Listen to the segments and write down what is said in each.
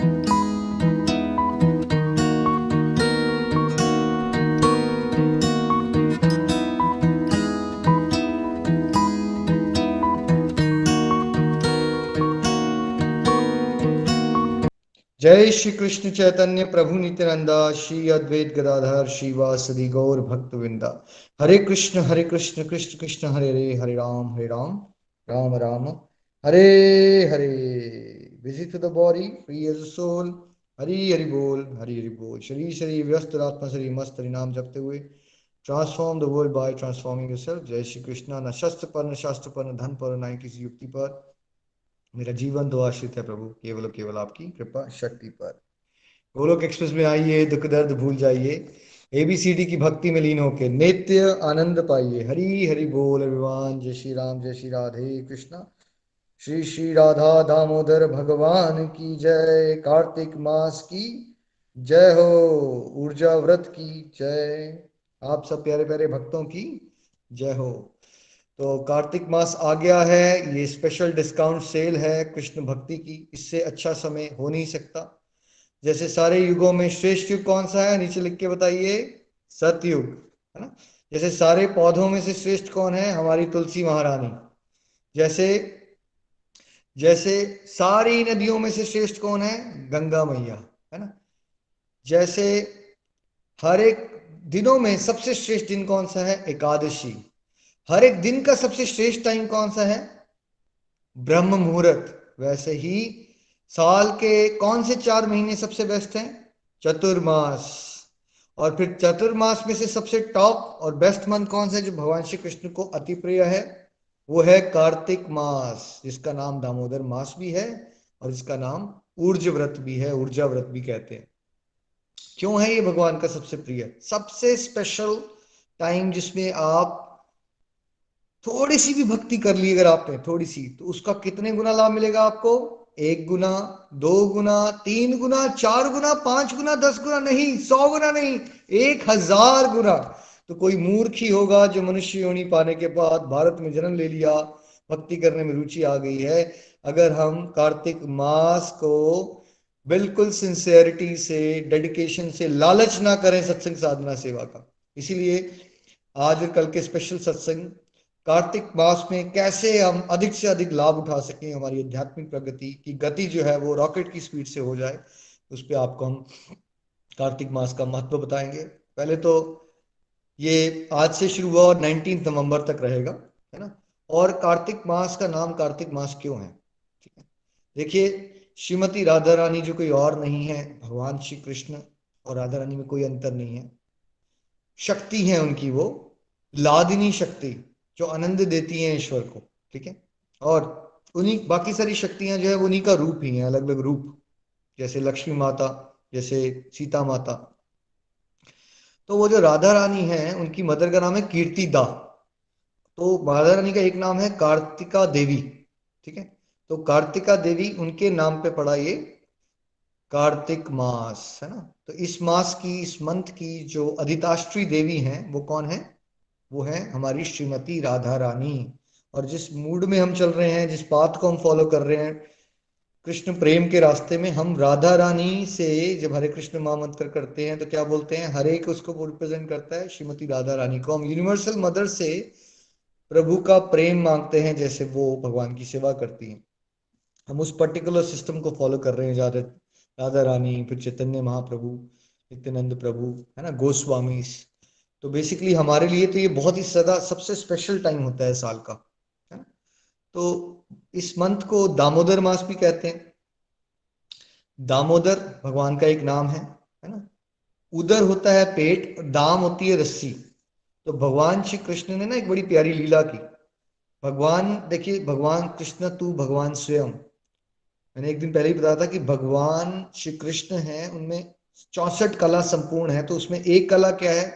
जय श्री कृष्ण चैतन्य प्रभु नित्यानंदा, श्री अद्वैत गदाधर श्रीवासदि गौर भक्त वृंदा। Hare Krishna Krishna Krishna Hare Hare, Hare Ram Ram Ram Hare Hare. Busy to the body free as soul. Hari Hari बोल, हरि हरि बोल। शरीर शरीर व्यस्त, आत्मा शरीर मस्त, हरि नाम जपते हुए transform the world by transforming yourself. जय श्री कृष्ण। न शस्त्र पर, न शास्त्र पर, न धन पर, न किसी युक्ति पर मेरा जीवन तो आश्रित है प्रभु, केवल केवल आपकी कृपा शक्ति पर। गोलोक एक्सप्रेस में आइए, दुख दर्द भूल जाइए, एबीसीडी की भक्ति में लीन होके नित्य आनंद पाइए। हरि हरि बोल एवरीवन। जय श्री राम, जय श्री राधे कृष्णा। श्री श्री राधा दामोदर भगवान की जय। कार्तिक मास की जय हो, ऊर्जा व्रत की जय। आप सब प्यारे प्यारे भक्तों की जय हो। तो कार्तिक मास आ गया है, ये स्पेशल डिस्काउंट सेल है कृष्ण भक्ति की। इससे अच्छा समय हो नहीं सकता। जैसे सारे युगों में श्रेष्ठ युग कौन सा है, नीचे लिख के बताइए। सतयुग, है ना। जैसे सारे पौधों में से श्रेष्ठ कौन है, हमारी तुलसी महारानी। जैसे जैसे सारी नदियों में से श्रेष्ठ कौन है, गंगा मैया, है ना। जैसे हर एक दिनों में सबसे श्रेष्ठ दिन कौन सा है, एकादशी। हर एक दिन का सबसे श्रेष्ठ टाइम कौन सा है, ब्रह्म मुहूर्त। वैसे ही साल के कौन से 4 महीने सबसे बेस्ट हैं, चतुर्मास। और फिर चतुर्मास में से सबसे टॉप और बेस्ट मंथ कौन सा है, जो भगवान श्री कृष्ण को अति प्रिय है, वो है कार्तिक मास, जिसका नाम दामोदर मास भी है और इसका नाम ऊर्ज व्रत भी है, ऊर्जा व्रत भी कहते हैं। क्यों है ये भगवान का सबसे प्रिय, सबसे स्पेशल टाइम, जिसमें आप थोड़ी सी भी भक्ति कर ली अगर आपने, थोड़ी सी, तो उसका कितने गुना लाभ मिलेगा आपको, 1 गुना, 2 गुना, 3 गुना, 4 गुना, 5 गुना, 10 गुना नहीं, 100 गुना नहीं, 1000 गुना। तो कोई मूर्ख ही होगा जो मनुष्य योनि पाने के बाद भारत में जन्म ले लिया, भक्ति करने में रुचि आ गई है। अगर हम कार्तिक मास को बिल्कुल सिंसेरिटी से, डेडिकेशन से, लालच ना करें सत्संग साधना सेवा का। इसीलिए आज और कल के स्पेशल सत्संग, कार्तिक मास में कैसे हम अधिक से अधिक लाभ उठा सकें, हमारी आध्यात्मिक प्रगति की गति जो है वो रॉकेट की स्पीड से हो जाए, उस पर आपको हम कार्तिक मास का महत्व बताएंगे। पहले तो ये आज से शुरू हुआ और 19 नवंबर तक रहेगा, है ना। और कार्तिक मास का नाम कार्तिक मास क्यों है, ठीक है। देखिए, श्रीमती राधा रानी जो कोई और नहीं है, भगवान श्री कृष्ण और राधा रानी में कोई अंतर नहीं है। शक्ति है उनकी वो लादिनी शक्ति, जो आनंद देती है ईश्वर को, ठीक है। और उन्हीं बाकी सारी शक्तियां जो है वो उन्हीं का रूप ही है, अलग अलग रूप, जैसे लक्ष्मी माता, जैसे सीता माता। तो वो जो राधा रानी है, उनकी मदर का नाम है कीर्ति दा। तो राधा रानी का एक नाम है कार्तिका देवी, ठीक है। तो कार्तिका देवी, उनके नाम पे पड़ा ये कार्तिक मास, है ना। तो इस मास की, इस मंथ की जो अधिताष्ट्री देवी हैं वो कौन है, वो है हमारी श्रीमती राधा रानी। और जिस मूड में हम चल रहे हैं, जिस बात को हम फॉलो कर रहे हैं कृष्ण प्रेम के रास्ते में, हम राधा रानी से जब हरे कृष्ण महामंत्र करते हैं तो क्या बोलते हैं, हरे को उसको रिप्रेजेंट करता है श्रीमती राधा रानी को। हम यूनिवर्सल मदर से प्रभु का प्रेम मांगते हैं, जैसे वो भगवान की सेवा करती हैं। हम उस पर्टिकुलर सिस्टम को फॉलो कर रहे हैं, ज्यादा राधा रानी, फिर चैतन्य महाप्रभु, नित्यानंद प्रभु, है ना, गोस्वामी। तो बेसिकली हमारे लिए तो ये बहुत ही सदा सबसे स्पेशल टाइम होता है साल का, है ना। तो इस मंथ को दामोदर मास भी कहते हैं। दामोदर भगवान का एक नाम है ना। उदर होता है पेट और दाम होती है रस्सी। तो भगवान श्री कृष्ण ने ना एक बड़ी प्यारी लीला की। भगवान, देखिए, भगवान कृष्ण तू भगवान स्वयं, मैंने एक दिन पहले ही बताया था कि भगवान श्री कृष्ण है, उनमें 64 कला संपूर्ण है। तो उसमें एक कला क्या है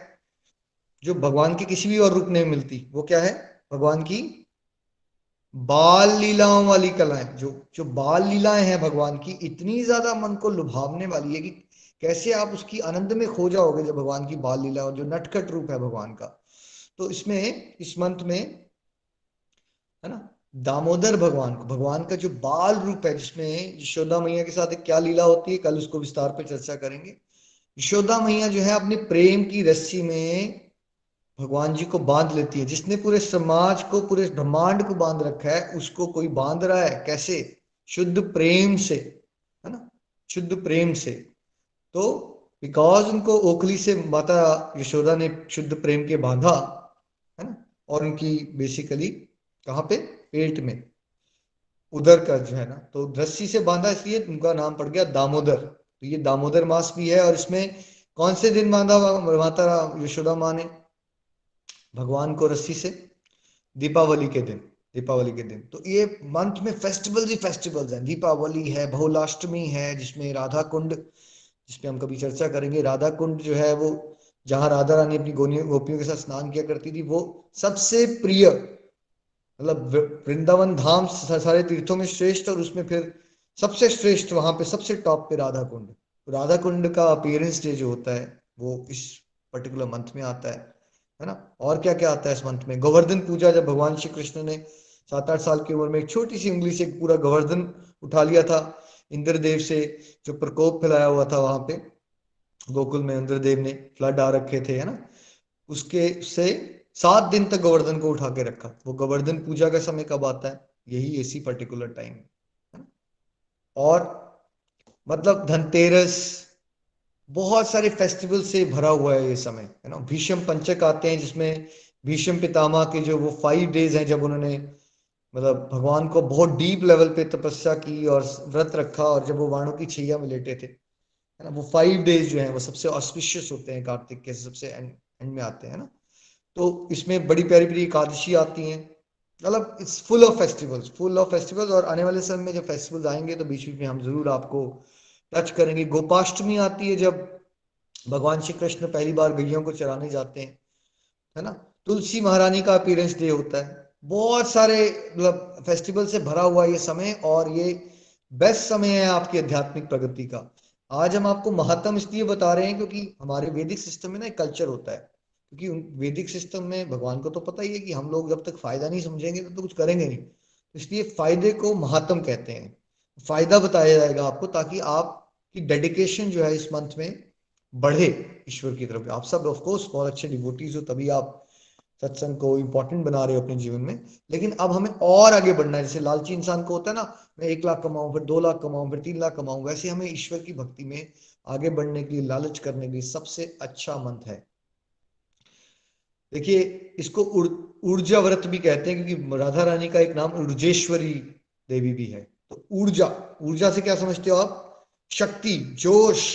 जो भगवान के किसी भी और रूप में नहीं मिलती, वो क्या है, भगवान की बाल लीलाओं वाली कलाएं। जो जो बाल लीलाएं हैं भगवान की, इतनी ज्यादा मन को लुभावने वाली है कि कैसे आप उसकी आनंद में खो जाओगे जब भगवान की बाल लीला, और जो नटखट रूप है भगवान का। तो इसमें, इस मंथ में, है ना, दामोदर भगवान को, भगवान का जो बाल रूप है, जिसमें यशोदा मैया के साथ एक क्या लीला होती है, कल उसको विस्तार पे चर्चा करेंगे। यशोदा मैया जो है अपनी प्रेम की रस्सी में भगवान जी को बांध लेती है। जिसने पूरे समाज को, पूरे ब्रह्मांड को बांध रखा है, उसको कोई बांध रहा है कैसे? शुद्ध प्रेम से, है ना, शुद्ध प्रेम से। तो बिकॉज उनको ओखली से माता यशोदा ने शुद्ध प्रेम के बांधा, है ना, और उनकी बेसिकली कहाँ पे, पेट में, उधर का जो है ना, तो रस्सी से बांधा, इसलिए उनका नाम पड़ गया दामोदर। तो ये दामोदर मास भी है। और इसमें कौन से दिन बांधा माता यशोदा माँ ने भगवान को रस्सी से? दीपावली के दिन, दीपावली के दिन। तो ये मंथ में फेस्टिवल्स ही फेस्टिवल्स हैं। दीपावली है, बहुलाष्टमी है, जिसमें राधा कुंड, जिसपे हम कभी चर्चा करेंगे, राधा कुंड जो है वो, जहां राधा रानी अपनी गोपियों के साथ स्नान किया करती थी, वो सबसे प्रिय, मतलब वृंदावन धाम सारे तीर्थों में श्रेष्ठ, और उसमें फिर सबसे श्रेष्ठ, वहां पे सबसे टॉप पे राधा कुंड। राधा कुंड का अपीयरेंस डे जो होता है वो इस पर्टिकुलर मंथ में आता है ना। और क्या क्या आता है इस मंथ में? गोवर्धन पूजा, जब भगवान श्री कृष्ण ने 7-8 साल की उम्र में एक छोटी सी उंगली से एक पूरा गोवर्धन उठा लिया था इंद्रदेव से, जो प्रकोप फैलाया हुआ था वहां पे गोकुल में, इंद्रदेव ने फ्लड आ रखे थे, है ना, उसके से 7 दिन तक गोवर्धन को उठा के रखा। वो गोवर्धन पूजा का समय कब आता है? यही इसी पर्टिकुलर टाइम, है ना। और मतलब धनतेरस, बहुत सारे फेस्टिवल से भरा हुआ है ये समय, है ना। भीष्म पंचक आते हैं, जिसमें भीष्म पितामह के जो वो 5 डेज हैं, जब उन्होंने मतलब भगवान को बहुत डीप लेवल पे तपस्या की और व्रत रखा, और जब वो वाणों की छैया में लेटे थे, है ना, वो 5 डेज जो है वो सबसे ऑस्पिशियस होते हैं, कार्तिक के सबसे एंड में आते हैं ना। तो इसमें बड़ी प्यारी प्यारी एकादशी आती हैं। मतलब it's full of festivals, full of festivals. और आने वाले समय में जब फेस्टिवल्स आएंगे तो बीच बीच में हम जरूर आपको टच करेंगे। गोपाष्टमी आती है, जब भगवान श्री कृष्ण पहली बार गैयों को चराने जाते हैं, है ना। तुलसी महारानी का अपीयरेंस डे होता है। बहुत सारे मतलब फेस्टिवल से भरा हुआ ये समय, और ये बेस्ट समय है आपकी आध्यात्मिक प्रगति का। आज हम आपको महत्तम इसलिए बता रहे हैं क्योंकि हमारे वैदिक सिस्टम में ना एक कल्चर होता है, क्योंकि वैदिक सिस्टम में भगवान को तो पता ही है कि हम लोग जब तक फायदा नहीं समझेंगे तब तो कुछ करेंगे नहीं। तो इसलिए फायदे को महत्तम कहते हैं। फायदा बताया जाएगा आपको, ताकि आपकी डेडिकेशन जो है इस मंथ में बढ़े ईश्वर की तरफ। आप सब ऑफ कोर्स बहुत अच्छे डिवोटीज हो, तभी आप सत्संग को इंपॉर्टेंट बना रहे हो अपने जीवन में। लेकिन अब हमें और आगे बढ़ना है। जैसे लालची इंसान को होता है ना, मैं 1 लाख कमाऊं, फिर 2 लाख कमाऊं, फिर 3 लाख कमाऊं, वैसे हमें ईश्वर की भक्ति में आगे बढ़ने के लिए, लालच करने के लिए सबसे अच्छा मंत्र है। देखिए, इसको ऊर्जा व्रत भी कहते हैं, क्योंकि राधा रानी का एक नाम ऊर्जेश्वरी देवी भी है। तो ऊर्जा, ऊर्जा से क्या समझते हो आप? शक्ति, जोश,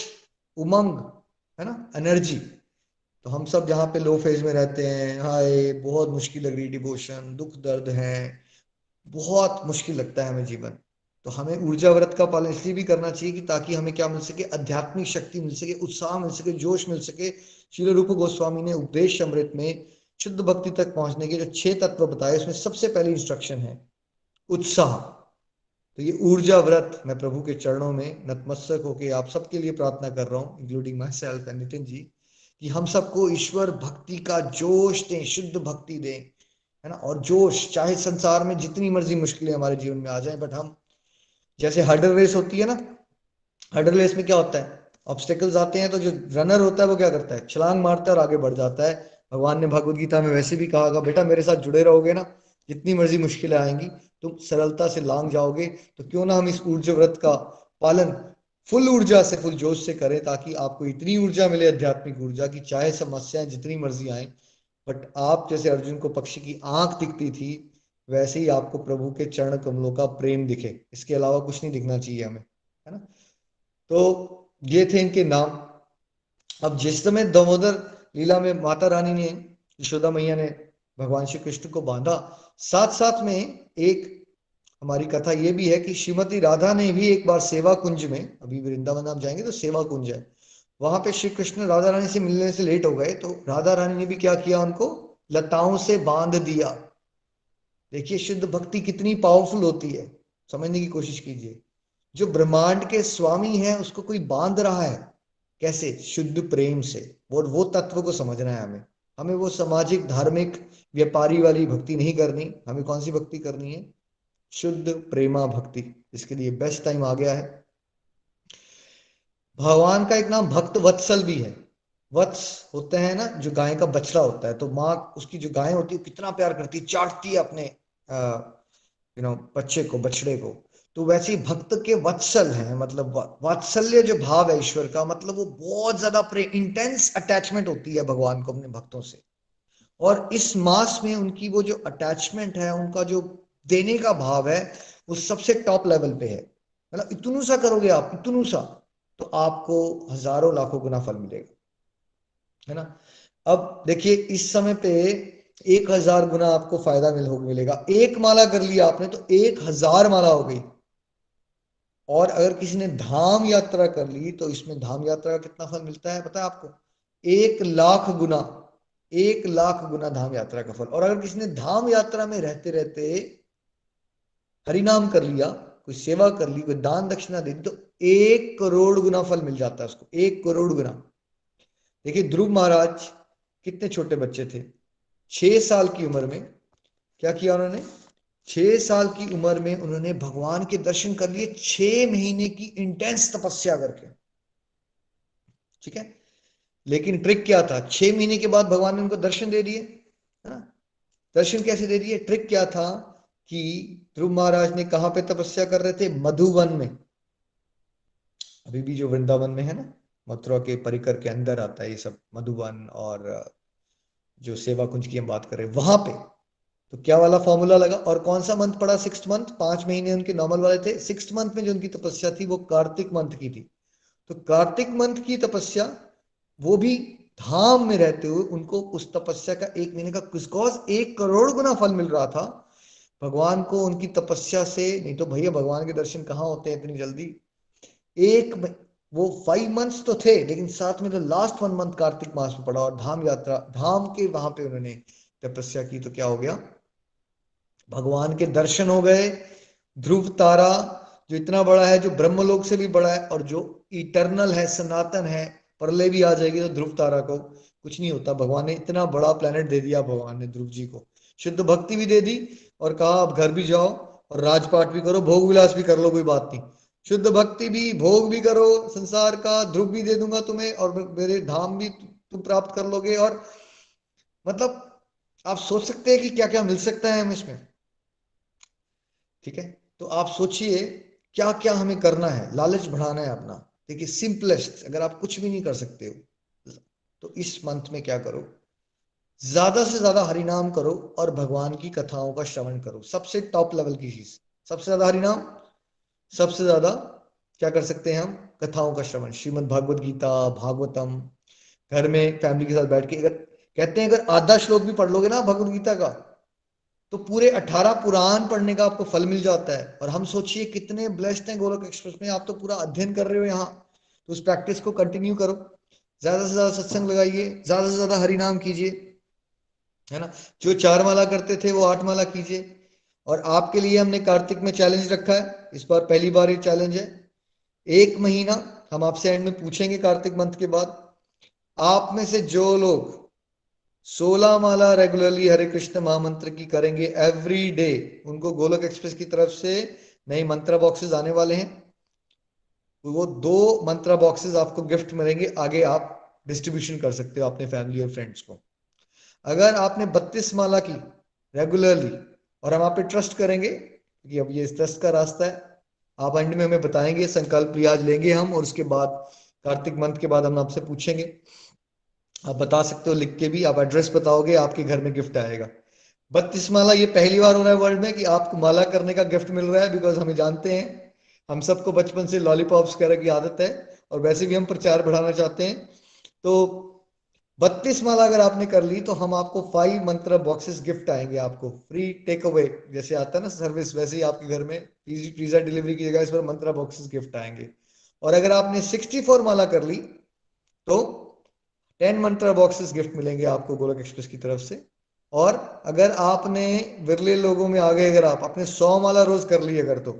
उमंग, है ना, एनर्जी। तो हम सब जहाँ पे लो फेज में रहते हैं, हाय बहुत मुश्किल लग रही, डिवोशन, दुख दर्द है, बहुत मुश्किल लगता है हमें जीवन, तो हमें ऊर्जा व्रत का पालन इसलिए भी करना चाहिए कि ताकि हमें क्या मिल सके? आध्यात्मिक शक्ति मिल सके, उत्साह मिल सके, जोश मिल सके। श्रील रूप गोस्वामी ने उपदेश अमृत में शुद्ध भक्ति तक पहुंचने के जो 6 तत्व बताए, उसमें सबसे पहली इंस्ट्रक्शन है उत्साह। तो ये ऊर्जा व्रत मैं प्रभु के चरणों में नतमस्तक होकर आप सबके लिए प्रार्थना कर रहा हूँ, including myself and Nitin ji, कि हम सबको ईश्वर भक्ति का जोश दें, शुद्ध भक्ति दें, है ना। और जोश, चाहे संसार में जितनी मर्जी मुश्किलें हमारे जीवन में आ जाए, बट हम, जैसे हर्डल रेस होती है ना, हर्डल रेस में क्या होता है? ऑब्स्टेकल्स आते हैं तो जो रनर होता है वो क्या करता है? छलांग मारता है और आगे बढ़ जाता है। भगवान ने भगवत गीता में वैसे भी कहा, बेटा मेरे साथ जुड़े रहोगे ना, जितनी मर्जी मुश्किलें आएंगी तुम सरलता से लांग जाओगे। तो क्यों ना हम इस ऊर्जा व्रत का पालन फुल ऊर्जा से, फुल जोश से करें, ताकि आपको इतनी ऊर्जा मिले, आध्यात्मिक ऊर्जा, की चाहे समस्याएं जितनी मर्जी आए, बट आप जैसे अर्जुन को पक्षी की आंख दिखती थी, वैसे ही आपको प्रभु के चरण कमलों का प्रेम दिखे। इसके अलावा कुछ नहीं दिखना चाहिए हमें, है ना। तो ये थे इनके नाम। अब जिस समय दामोदर लीला में माता रानी ने, यशोदा मैया ने भगवान श्री कृष्ण को बांधा, साथ साथ में एक हमारी कथा ये भी है कि श्रीमती राधा ने भी एक बार सेवा कुंज में, अभी वृंदावन आप जाएंगे तो सेवा कुंज है, वहां पे श्री कृष्ण राधा रानी से मिलने से लेट हो गए, तो राधा रानी ने भी क्या किया? उनको लताओं से बांध दिया। देखिए शुद्ध भक्ति कितनी पावरफुल होती है, समझने की कोशिश कीजिए। जो ब्रह्मांड के स्वामी है उसको कोई बांध रहा है, कैसे? शुद्ध प्रेम से। वो तत्व को समझना है हमें। हमें वो सामाजिक धार्मिक व्यापारी वाली भक्ति नहीं करनी। हमें कौन सी भक्ति करनी है? शुद्ध प्रेमा भक्ति, इसके लिए बेस्ट टाइम आ गया है। भगवान का एक नाम भक्त वत्सल भी है। वत्स होते हैं ना, जो गाय का बछड़ा होता है, तो माँ उसकी जो गाय होती है कितना प्यार करती है, चाटती है अपने बच्चे को, बछड़े को। तो वैसे ही भक्त के वत्सल हैं, मतलब वात्सल्य जो भाव है ईश्वर का, मतलब वो बहुत ज्यादा इंटेंस अटैचमेंट होती है भगवान को अपने भक्तों से। और इस मास में उनकी वो जो अटैचमेंट है, उनका जो देने का भाव है, वो सबसे टॉप लेवल पे है। मतलब इतनू सा करोगे आप, इतनू सा, तो आपको हजारों लाखों गुना फल मिलेगा, है ना। अब देखिए इस समय पे 1000 गुना आपको फायदा मिलेगा। एक माला कर लिया आपने तो 1000 माला हो गई। और अगर किसी ने धाम यात्रा कर ली तो इसमें धाम यात्रा का कितना फल मिलता है पता है आपको? 1 लाख गुना, 1 लाख गुना धाम यात्रा का फल। और अगर किसी ने धाम यात्रा में रहते रहते हरिनाम कर लिया, कोई सेवा कर ली, कोई दान दक्षिणा दे दी, तो 1 करोड़ गुना फल मिल जाता है उसको, 1 करोड़ गुना। देखिए ध्रुव महाराज कितने छोटे बच्चे थे, 6 साल की उम्र में क्या किया उन्होंने? 6 साल की उम्र में उन्होंने भगवान के दर्शन कर लिए, 6 महीने की इंटेंस तपस्या करके। ठीक है, लेकिन ट्रिक क्या था? 6 महीने के बाद भगवान ने उनको दर्शन दे दिए, है ना। दर्शन कैसे दे दिए? ट्रिक क्या था कि ध्रुव महाराज ने कहां पे तपस्या कर रहे थे? मधुवन में। अभी भी जो वृंदावन में है ना, मथुरा के परिकर के अंदर आता है ये सब, मधुवन। और जो सेवा कुंज की हम बात कर रहे हैं वहां पे, तो क्या वाला फॉर्मूला लगा? और कौन सा मंथ पड़ा? 6th month. 5 महीने उनके नॉर्मल वाले थे। 6th मंथ में जो उनकी तपस्या थी वो कार्तिक मंथ की थी। तो कार्तिक मंथ की तपस्या, वो भी धाम में रहते हुए, उनको उस तपस्या का 1 महीने का कुछ 1 करोड़ गुना फल मिल रहा था भगवान को उनकी तपस्या से। नहीं तो भैया भगवान के दर्शन कहाँ होते हैं इतनी जल्दी? एक वो 5 मंथ्स तो थे, लेकिन साथ में तो लास्ट 1 मंथ कार्तिक मास में पड़ा, और धाम यात्रा, धाम के वहां पे उन्होंने तपस्या की, तो क्या हो गया? भगवान के दर्शन हो गए। ध्रुव तारा जो इतना बड़ा है, जो ब्रह्मलोक से भी बड़ा है, और जो इटर्नल है, सनातन है, प्रलय भी आ जाएगी तो ध्रुव तारा को कुछ नहीं होता। भगवान ने इतना बड़ा प्लेनेट दे दिया, भगवान ने ध्रुव जी को शुद्ध भक्ति भी दे दी, और कहा आप घर भी जाओ और राजपाट भी करो, भोग विलास भी कर लो, कोई बात नहीं। शुद्ध भक्ति भी, भोग भी करो संसार का, ध्रुव भी दे दूंगा तुम्हें, और मेरे धाम भी तुम प्राप्त कर लोगे। और मतलब आप सोच सकते हैं कि क्या क्या मिल सकता है हमें इसमें। ठीक है, तो आप सोचिए क्या क्या हमें करना है, लालच बढ़ाना है अपना। देखिए सिंपलेस्ट, अगर आप कुछ भी नहीं कर सकते हो तो इस मंथ में क्या करो? ज्यादा से ज्यादा हरिनाम करो और भगवान की कथाओं का श्रवण करो, सबसे टॉप लेवल की चीज। सबसे ज्यादा हरिनाम, सबसे ज्यादा क्या कर सकते हैं हम? कथाओं का श्रवण, श्रीमद् भागवत गीता, भागवतम। घर में फैमिली के साथ बैठ के, अगर कहते हैं अगर आधा श्लोक भी पढ़ लोगे ना भगवत गीता का, तो पूरे 18 पुराण पढ़ने का आपको फल मिल जाता है। और हम सोचिए कितने ब्लेस्ड हैं गोलोक एक्सप्रेस में, आप तो पूरा अध्ययन कर रहे हो यहाँ। तो उस प्रैक्टिस को कंटिन्यू करो, ज्यादा से ज्यादा सत्संग लगाइए, ज्यादा से ज्यादा हरिनाम कीजिए, है ना। जो 4 माला करते थे वो 8 माला कीजिए। और आपके लिए हमने कार्तिक में चैलेंज रखा है, इस बार पहली बार ये चैलेंज है। 1 महीना हम आपसे एंड में पूछेंगे कार्तिक मंथ के बाद, आप में से जो लोग 16 माला रेगुलरली हरे कृष्ण महामंत्र की करेंगे एवरी डे, उनको गोलोक एक्सप्रेस की तरफ से नई मंत्रा बॉक्सेस आने वाले हैं। वो 2 मंत्रा बॉक्सेस आपको गिफ्ट मिलेंगे, आगे आप डिस्ट्रीब्यूशन कर सकते हो अपने फैमिली और फ्रेंड्स को। अगर आपने 32 माला की रेगुलरली, और हम आप पे ट्रस्ट करेंगे कि अब ये इस ट्रस्ट का रास्ता है, आप एंड में हमें बताएंगे, संकल्प भी आज लेंगे हम, और उसके बाद कार्तिक मंथ के बाद हम आपसे पूछेंगे। आप बता सकते हो लिख के भी, आप एड्रेस बताओगे, आपके घर में गिफ्ट आएगा। 32 माला ये पहली बार हो रहा है वर्ल्ड में कि आपको माला करने का गिफ्ट मिल रहा है, बिकॉज हमें जानते हैं, हम सबको बचपन से लॉलीपॉप्स वगैरह की आदत है, और वैसे भी हम प्रचार बढ़ाना चाहते हैं। तो 32 माला अगर आपने कर ली तो हम आपको 5 मंत्रा बॉक्सेस गिफ्ट आएंगे, आपको फ्री टेक अवे, जैसे आता है ना सर्विस, वैसे ही आपके घर में पिज्जा डिलीवरी की जगह इस पर मंत्रा बॉक्सेस गिफ्ट आएंगे। और अगर आपने 64 माला कर ली तो 10 मंत्रा बॉक्सेस गिफ्ट मिलेंगे आपको गोलोक एक्सप्रेस की तरफ से। और अगर आपने, विरले लोगों में आ गए, अगर आप अपने 100 माला रोज कर ली अगर, तो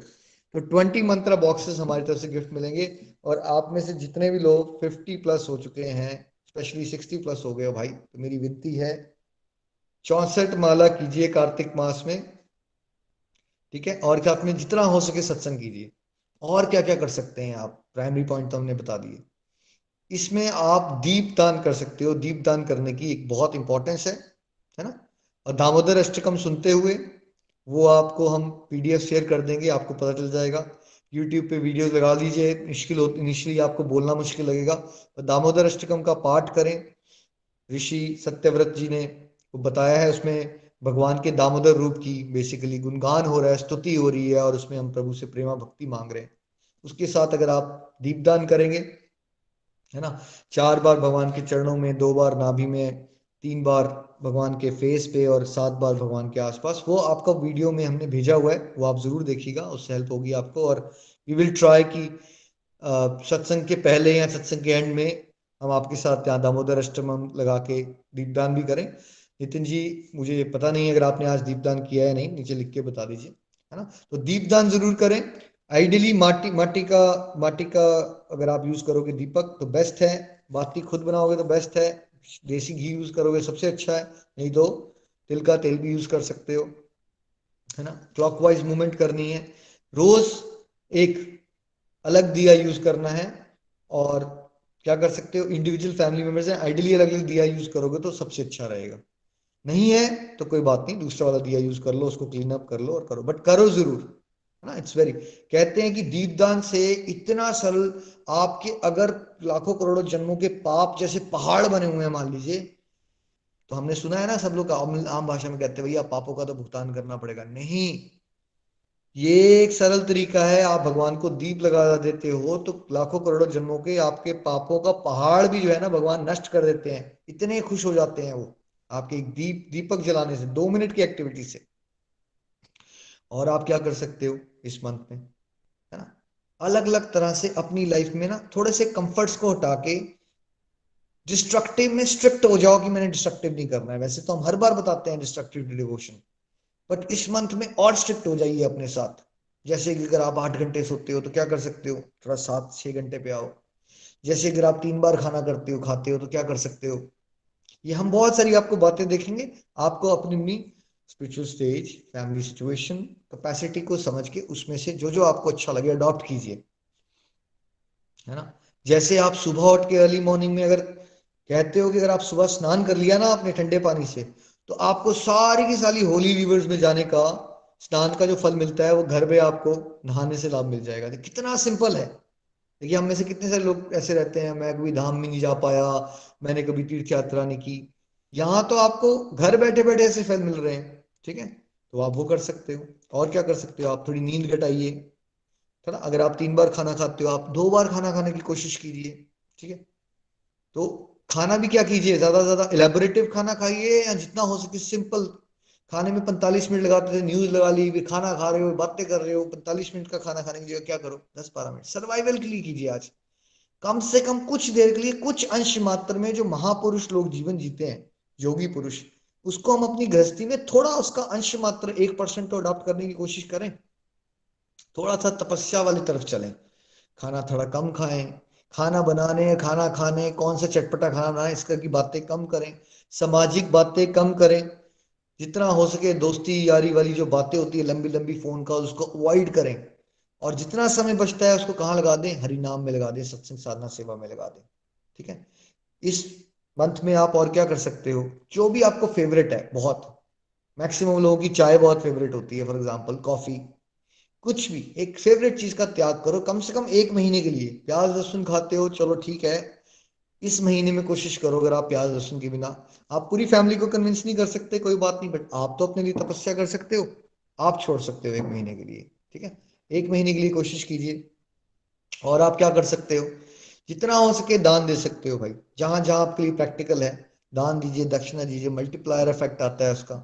20 मंत्रा बॉक्सेस हमारी तरफ से गिफ्ट मिलेंगे। और आप में से जितने भी लोग 50+ हो चुके हैं, स्पेशली 60+ हो गए हो भाई, तो मेरी विनती है 64 माला कीजिए कार्तिक मास में। ठीक है। और क्या, आपने जितना हो सके सत्संग कीजिए। और क्या क्या कर सकते हैं आप, प्राइमरी पॉइंट तो हमने बता दिए। इसमें आप दीप दान कर सकते हो, दीप दान करने की एक बहुत इंपॉर्टेंस है ना। और दामोदर अष्टकम सुनते हुए, वो आपको हम पीडीएफ शेयर कर देंगे, आपको पता चल जाएगा। यूट्यूब पे वीडियो लगा लीजिए, मुश्किल हो इनिशियली आपको बोलना मुश्किल लगेगा, तो दामोदर अष्टकम का पाठ करें। ऋषि सत्यव्रत जी ने वो बताया है, उसमें भगवान के दामोदर रूप की बेसिकली गुणगान हो रहा है, स्तुति हो रही है, और उसमें हम प्रभु से प्रेमा भक्ति मांग रहे हैं। उसके साथ अगर आप दीपदान करेंगे, है ना, 4 बार भगवान के चरणों में, 2 बार नाभि में, 3 बार भगवान के फेस पे, और 7 बार भगवान के आसपास, वो आपका वीडियो में हमने भेजा हुआ है, वो आप जरूर देखिएगा, उससे हेल्प होगी आपको। और वी विल ट्राई कि सत्संग के पहले या सत्संग के एंड में हम आपके साथ यहाँ दामोदर अष्टकम लगा के दीपदान भी करें। नितिन जी, मुझे पता नहीं अगर आपने आज दीपदान किया है नहीं, नीचे लिख के बता दीजिए, है ना। तो दीपदान जरूर करें। आइडियली माटी का अगर आप यूज करोगे दीपक तो बेस्ट है, बाती खुद बनाओगे तो बेस्ट है, देसी घी यूज करोगे सबसे अच्छा है, नहीं तो तिल का तेल भी यूज कर सकते हो, है ना। क्लॉकवाइज मूवमेंट करनी है, रोज एक अलग दिया यूज करना है। और क्या कर सकते हो, इंडिविजुअल फैमिली मेंबर्स हैं, आइडियली अलग अलग दिया यूज करोगे तो सबसे अच्छा रहेगा। नहीं है तो कोई बात नहीं, दूसरा वाला दिया यूज कर लो, उसको क्लीन अप कर लो और करो, बट करो जरूर, है ना। इट्स वेरी, कहते हैं कि दीपदान से इतना सरल, आपके अगर लाखों करोड़ों जन्मों के पाप जैसे पहाड़ बने हुए हैं मान लीजिए, तो हमने सुना है ना, सब लोग आम भाषा में कहते हैं भैया पापों का तो भुगतान करना पड़ेगा, नहीं। ये एक सरल तरीका है, आप भगवान को दीप लगा देते हो तो लाखों करोड़ों जन्मों के आपके पापों का पहाड़ भी जो है ना भगवान नष्ट कर देते हैं, इतने खुश हो जाते हैं वो आपके एक दीपक जलाने से, 2 मिनट की एक्टिविटी से। और आप क्या कर सकते हो इस मंथ में, है ना, अलग अलग तरह से अपनी लाइफ में ना थोड़े से कंफर्ट्स को हटा के डिस्ट्रक्टिव में स्ट्रिक्ट हो जाओ कि मैंने डिस्ट्रक्टिव नहीं करना है। वैसे तो हम हर बार बताते हैं डिस्ट्रक्टिव डिवोशन, बट इस मंथ में और स्ट्रिक्ट हो जाइए अपने साथ। जैसे कि अगर आप 8 घंटे सोते हो तो क्या कर सकते हो, थोड़ा 7-6 घंटे पे आओ। जैसे अगर आप 3 बार खाना करते हो खाते हो तो क्या कर सकते हो। ये हम बहुत सारी आपको बातें देखेंगे, आपको अपनी अपनी spiritual stage, family situation, capacity को समझ के उसमें से जो जो आपको अच्छा लगे अडॉप्ट कीजिए, है ना। जैसे आप सुबह उठ के अर्ली मॉर्निंग में अगर कहते हो कि अगर आप सुबह स्नान कर लिया ना अपने ठंडे पानी से, तो आपको सारी की सारी होली रिवर्स में जाने का, स्नान का जो फल मिलता है वो घर में आपको नहाने से लाभ मिल जाएगा। तो कितना सिंपल है। देखिए हम में से कितने सारे लोग ऐसे रहते हैं, मैं कभी धाम में नहीं जा पाया, मैंने कभी तीर्थ यात्रा नहीं की। यहाँ तो आपको घर बैठे बैठे ऐसे फल मिल रहे हैं, ठीक है, तो आप वो कर सकते हो। और क्या कर सकते हो, आप थोड़ी नींद घटाइए, है ना। अगर आप 3 बार खाना खाते हो, आप 2 बार खाना खाने की कोशिश कीजिए, ठीक है। तो खाना भी क्या कीजिए, ज्यादा से ज्यादा इलेबोरेटिव खाना खाइए, या जितना हो सके सिंपल। खाने में 45 मिनट लगाते थे, न्यूज लगा ली, फिर खाना खा रहे हो, बातें कर रहे हो, 45 मिनट का खाना खाने की जगह क्या करो, 10-12 मिनट सर्वाइवल के लिए कीजिए आज। कम से कम कुछ देर के लिए, कुछ अंश मात्र में जो महापुरुष लोग जीवन जीते हैं, योगी पुरुष, उसको हम अपनी गृहस्थी में थोड़ा उसका अंश मात्र 1% तो अडॉप्ट करने की कोशिश करें। थोड़ा सा तपस्या वाली तरफ चलें, खाना थोड़ा कम खाएं, खाना बनाने खाना खाने कौन सा चटपटा खाना बनाए इसका की बातें कम करें, सामाजिक बातें कम करें, जितना हो सके दोस्ती यारी वाली जो बातें होती है लंबी लंबी फोन कॉल, उसको अवॉइड करें। और जितना समय बचता है उसको कहाँ लगा दें, हरि नाम में लगा दें, सत्संग साधना सेवा में लगा दें, ठीक है। इस मंथ में आप और क्या कर सकते हो, जो भी आपको फेवरेट है, बहुत मैक्सिमम लोगों की चाय बहुत फेवरेट होती है, फॉर एग्जाम्पल कॉफी, कुछ भी एक फेवरेट चीज का त्याग करो, कम से कम 1 महीने के लिए। प्याज लहसुन खाते हो चलो ठीक है, इस महीने में कोशिश करो, अगर आप प्याज लहसुन के बिना, आप पूरी फैमिली को कन्विंस नहीं कर सकते कोई बात नहीं, बट आप तो अपने लिए तपस्या कर सकते हो, आप छोड़ सकते हो 1 महीने के लिए, ठीक है। 1 महीने के लिए कोशिश कीजिए। और आप क्या कर सकते हो, जितना हो सके दान दे सकते हो भाई, जहां जहां आपके लिए प्रैक्टिकल है, दान दीजिए, दक्षिणा दीजिए, मल्टीप्लायर इफेक्ट आता है उसका।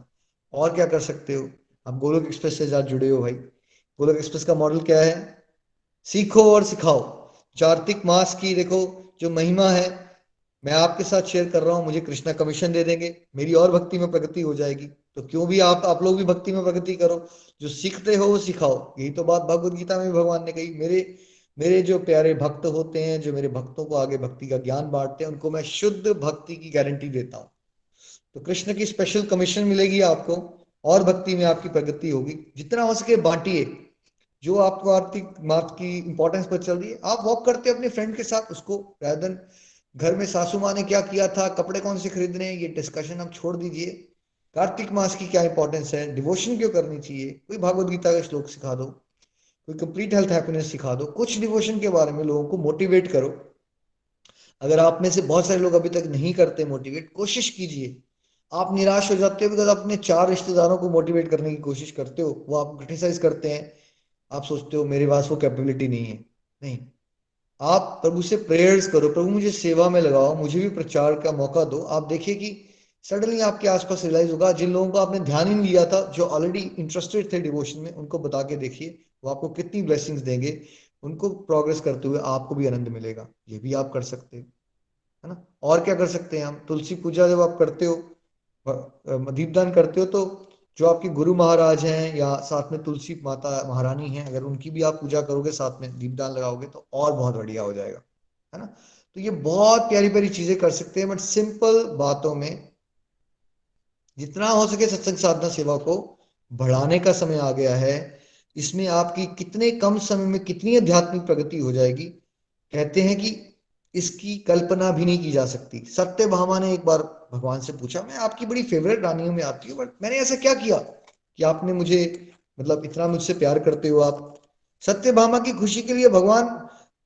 और क्या कर सकते हो, आप गोलोक एक्सप्रेस से ज्यादा जुड़े हो भाई। गोलोक एक्सप्रेस का मॉडल क्या है, सीखो और सिखाओ। कार्तिक मास की देखो जो महिमा है, मैं आपके साथ शेयर कर रहा हूं, मुझे कृष्णा कमीशन दे देंगे, मेरी और भक्ति में प्रगति हो जाएगी। तो क्यों भी आप लोग भी भक्ति में प्रगति करो, जो सीखते हो वो सिखाओ। यही तो बात भगवत गीता में भी भगवान ने कही, मेरे मेरे जो प्यारे भक्त होते हैं, जो मेरे भक्तों को आगे भक्ति का ज्ञान बांटते हैं, उनको मैं शुद्ध भक्ति की गारंटी देता हूँ। तो कृष्ण की स्पेशल कमीशन मिलेगी आपको। और भक्ति में आपकी प्रगति होगी। जितना हो सके बांटिए। जो आपको आर्थिक मात की इंपॉर्टेंस पर चल रही है, आप वॉक करते हो अपने फ्रेंड के साथ, उसको rather than घर में सासू माँ ने क्या किया था, कपड़े कौन से खरीदने हैं, ये डिस्कशन आप छोड़ दीजिए। कार्तिक मास की क्या इंपॉर्टेंस है, डिवोशन क्यों करनी चाहिए, कोई भागवत गीता का श्लोक सिखा दो, कोई कंप्लीट हेल्थ हैप्पीनेस सिखा दो, कुछ डिवोशन के बारे में लोगों को मोटिवेट करो। अगर आप में से बहुत सारे लोग अभी तक नहीं करते मोटिवेट, कोशिश कीजिए। आप निराश हो जाते हो बिकॉज आप अपने 4 रिश्तेदारों को मोटिवेट करने की कोशिश करते हो, वो आपको क्रिटिसाइज करते हैं, आप सोचते हो मेरे पास वो कैपेबिलिटी नहीं है। नहीं, आप प्रभु से प्रेयर्स करो, प्रभु मुझे सेवा में लगाओ, मुझे भी प्रचार का मौका दो। आप देखिए कि सडनली आपके आसपास रियलाइज होगा, जिन लोगों को आपने ध्यान ही नहीं दिया था, जो ऑलरेडी इंटरेस्टेड थे डिवोशन में, उनको बता के देखिए वो आपको कितनी ब्लेसिंग्स देंगे। उनको प्रोग्रेस करते हुए आपको भी आनंद मिलेगा। ये भी आप कर सकते हो, है ना। और क्या कर सकते हैं हम, तुलसी पूजा जब आप करते हो, दीपदान करते हो, तो जो आपके गुरु महाराज हैं या साथ में तुलसी माता महारानी हैं, अगर उनकी भी आप पूजा करोगे, साथ में दीपदान लगाओगे, तो और बहुत बढ़िया हो जाएगा, है ना। तो ये बहुत प्यारी प्यारी चीजें कर सकते हैं, बट सिंपल बातों में जितना हो सके सत्संग साधना सेवा को बढ़ाने का समय आ गया है। इसमें आपकी कितने कम समय में कितनी आध्यात्मिक प्रगति हो जाएगी, कहते हैं कि इसकी कल्पना भी नहीं की जा सकती। सत्यभामा ने एक बार भगवान से पूछा, मैं आपकी बड़ी फेवरेट रानियों में आती हूँ, बट मैंने ऐसा क्या किया कि आपने मुझे, मतलब इतना मुझसे प्यार करते हो आप। सत्यभामा की खुशी के लिए भगवान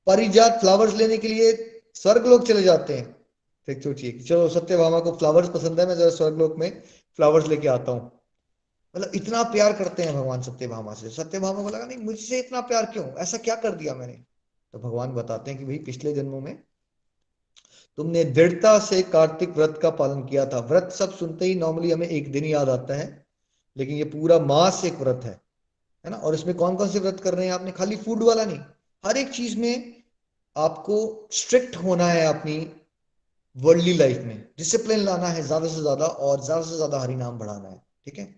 पारिजात फ्लावर्स लेने के लिए स्वर्ग लोग चले जाते हैं। फिर सोचिए कि चलो सत्यभामा को फ्लावर्स पसंद है, मैं जरा स्वर्ग लोक में फ्लावर्स लेके आता हूँ। मतलब इतना प्यार करते हैं भगवान सत्यभामा से। सत्यभामा को लगा नहीं, मुझसे इतना प्यार क्यों, ऐसा क्या कर दिया मैंने। तो भगवान बताते हैं कि भाई पिछले जन्मों में तुमने दृढ़ता से कार्तिक व्रत का पालन किया था। व्रत सब सुनते ही नॉर्मली हमें एक दिन ही याद आता है, लेकिन ये पूरा मास एक व्रत है ना। और इसमें कौन कौन से व्रत कर रहे हैं आपने, खाली फूड वाला नहीं, हर एक चीज में आपको स्ट्रिक्ट होना है। अपनी वर्ल्डली लाइफ में डिसिप्लिन लाना है ज्यादा से ज्यादा, और ज्यादा से ज्यादा हरि नाम बढ़ाना है, ठीक है।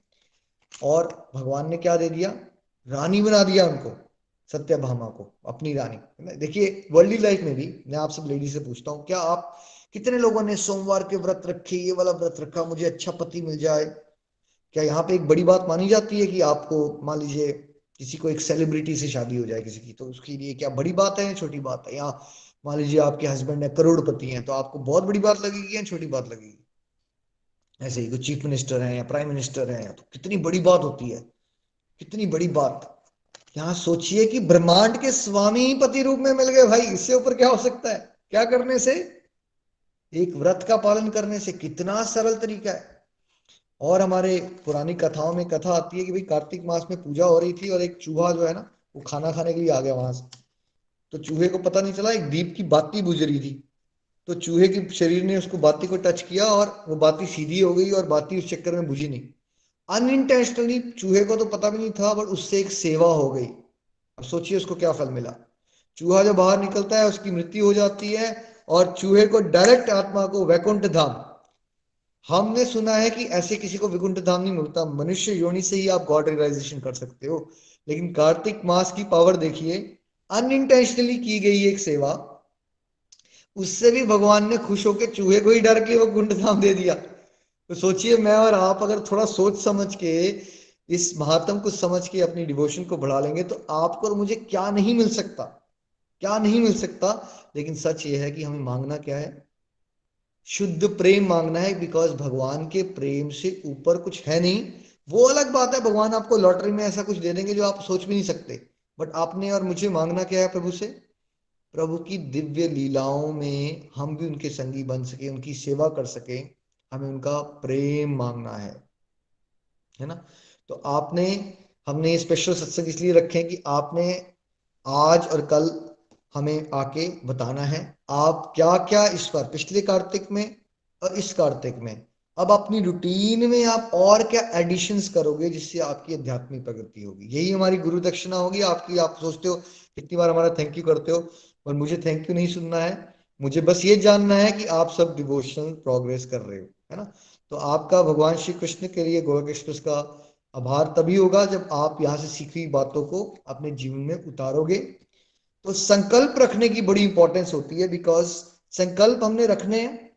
और भगवान ने क्या दे दिया, रानी बना दिया उनको, सत्यभामा को अपनी रानी। देखिए वर्ल्डली लाइफ में भी मैं आप सब लेडी से पूछता हूँ, क्या आप कितने लोगों ने सोमवार के व्रत रखे, ये वाला व्रत रखा, मुझे अच्छा पति मिल जाए। क्या यहाँ पे एक बड़ी बात मानी जाती है कि आपको, मान लीजिए किसी को एक सेलिब्रिटी से शादी हो जाए किसी की, तो उसके लिए क्या बड़ी बात है या छोटी बात है। या मान लीजिए आपके हस्बैंड है करोड़पति हैं, तो आपको बहुत बड़ी बात लगेगी या छोटी बात लगेगी। ऐसे ही कोई चीफ मिनिस्टर है या प्राइम मिनिस्टर है, तो कितनी बड़ी बात होती है, कितनी बड़ी बात। यहाँ सोचिए कि ब्रह्मांड के स्वामी ही पति रूप में मिल गए भाई, इससे ऊपर क्या हो सकता है। क्या करने से, एक व्रत का पालन करने से, कितना सरल तरीका है। और हमारे पुरानी कथाओं में कथा आती है कि भाई कार्तिक मास में पूजा हो रही थी और एक चूहा जो है ना, वो खाना खाने के लिए आ गया वहां से। तो चूहे को पता नहीं चला, एक दीप की बाती बुझ रही थी, तो चूहे के शरीर ने उसको बाती को टच किया और वो बाती सीधी हो गई, और बाती उस चक्कर में बुझी नहीं। अनइंटेंशनली, चूहे को तो पता भी नहीं था, बट उससे एक सेवा हो गई। अब सोचिए उसको क्या फल मिला। चूहा जब बाहर निकलता है उसकी मृत्यु हो जाती है, और चूहे को डायरेक्ट आत्मा को वैकुंठ धाम। हमने सुना है कि ऐसे किसी को वैकुंठ धाम नहीं मिलता, मनुष्य योनि से ही आप गॉड रियलाइजेशन कर सकते हो। लेकिन कार्तिक मास की पावर देखिए, अनइंटेंशनली की गई एक सेवा, उससे भी भगवान ने खुश होकर चूहे को ही डायरेक्टली वैकुंठ धाम दे दिया। तो सोचिए मैं और आप अगर थोड़ा सोच समझ के, इस महात्म को समझ के अपनी डिवोशन को बढ़ा लेंगे, तो आपको और मुझे क्या नहीं मिल सकता, क्या नहीं मिल सकता। लेकिन सच ये है कि हमें मांगना क्या है, शुद्ध प्रेम मांगना है, बिकॉज भगवान के प्रेम से ऊपर कुछ है नहीं। वो अलग बात है, भगवान आपको लॉटरी में ऐसा कुछ दे देंगे जो आप सोच भी नहीं सकते, बट आपने और मुझे मांगना क्या है प्रभु से, प्रभु की दिव्य लीलाओं में हम भी उनके संगी बन सके, उनकी सेवा कर सके। हमें उनका प्रेम मांगना है ना। तो आपने, हमने ये स्पेशल सत्संग इसलिए रखे हैं कि आपने आज और कल हमें आके बताना है आप क्या क्या इस बार, पिछले कार्तिक में और इस कार्तिक में, अब अपनी रूटीन में आप और क्या एडिशंस करोगे जिससे आपकी आध्यात्मिक प्रगति होगी। यही हमारी गुरु दक्षिणा होगी आपकी। आप सोचते हो कितनी बार हमारा थैंक यू करते हो, और मुझे थैंक यू नहीं सुनना है, मुझे बस ये जानना है कि आप सब डिवोशनल प्रोग्रेस कर रहे हो, है ना। तो आपका भगवान श्री कृष्ण के लिए गोलोक एक्सप्रेस का आभार तभी होगा जब आप यहाँ से सीखी हुई बातों को अपने जीवन में उतारोगे। तो संकल्प रखने की बड़ी इंपॉर्टेंस होती है, बिकॉज संकल्प हमने रखने हैं,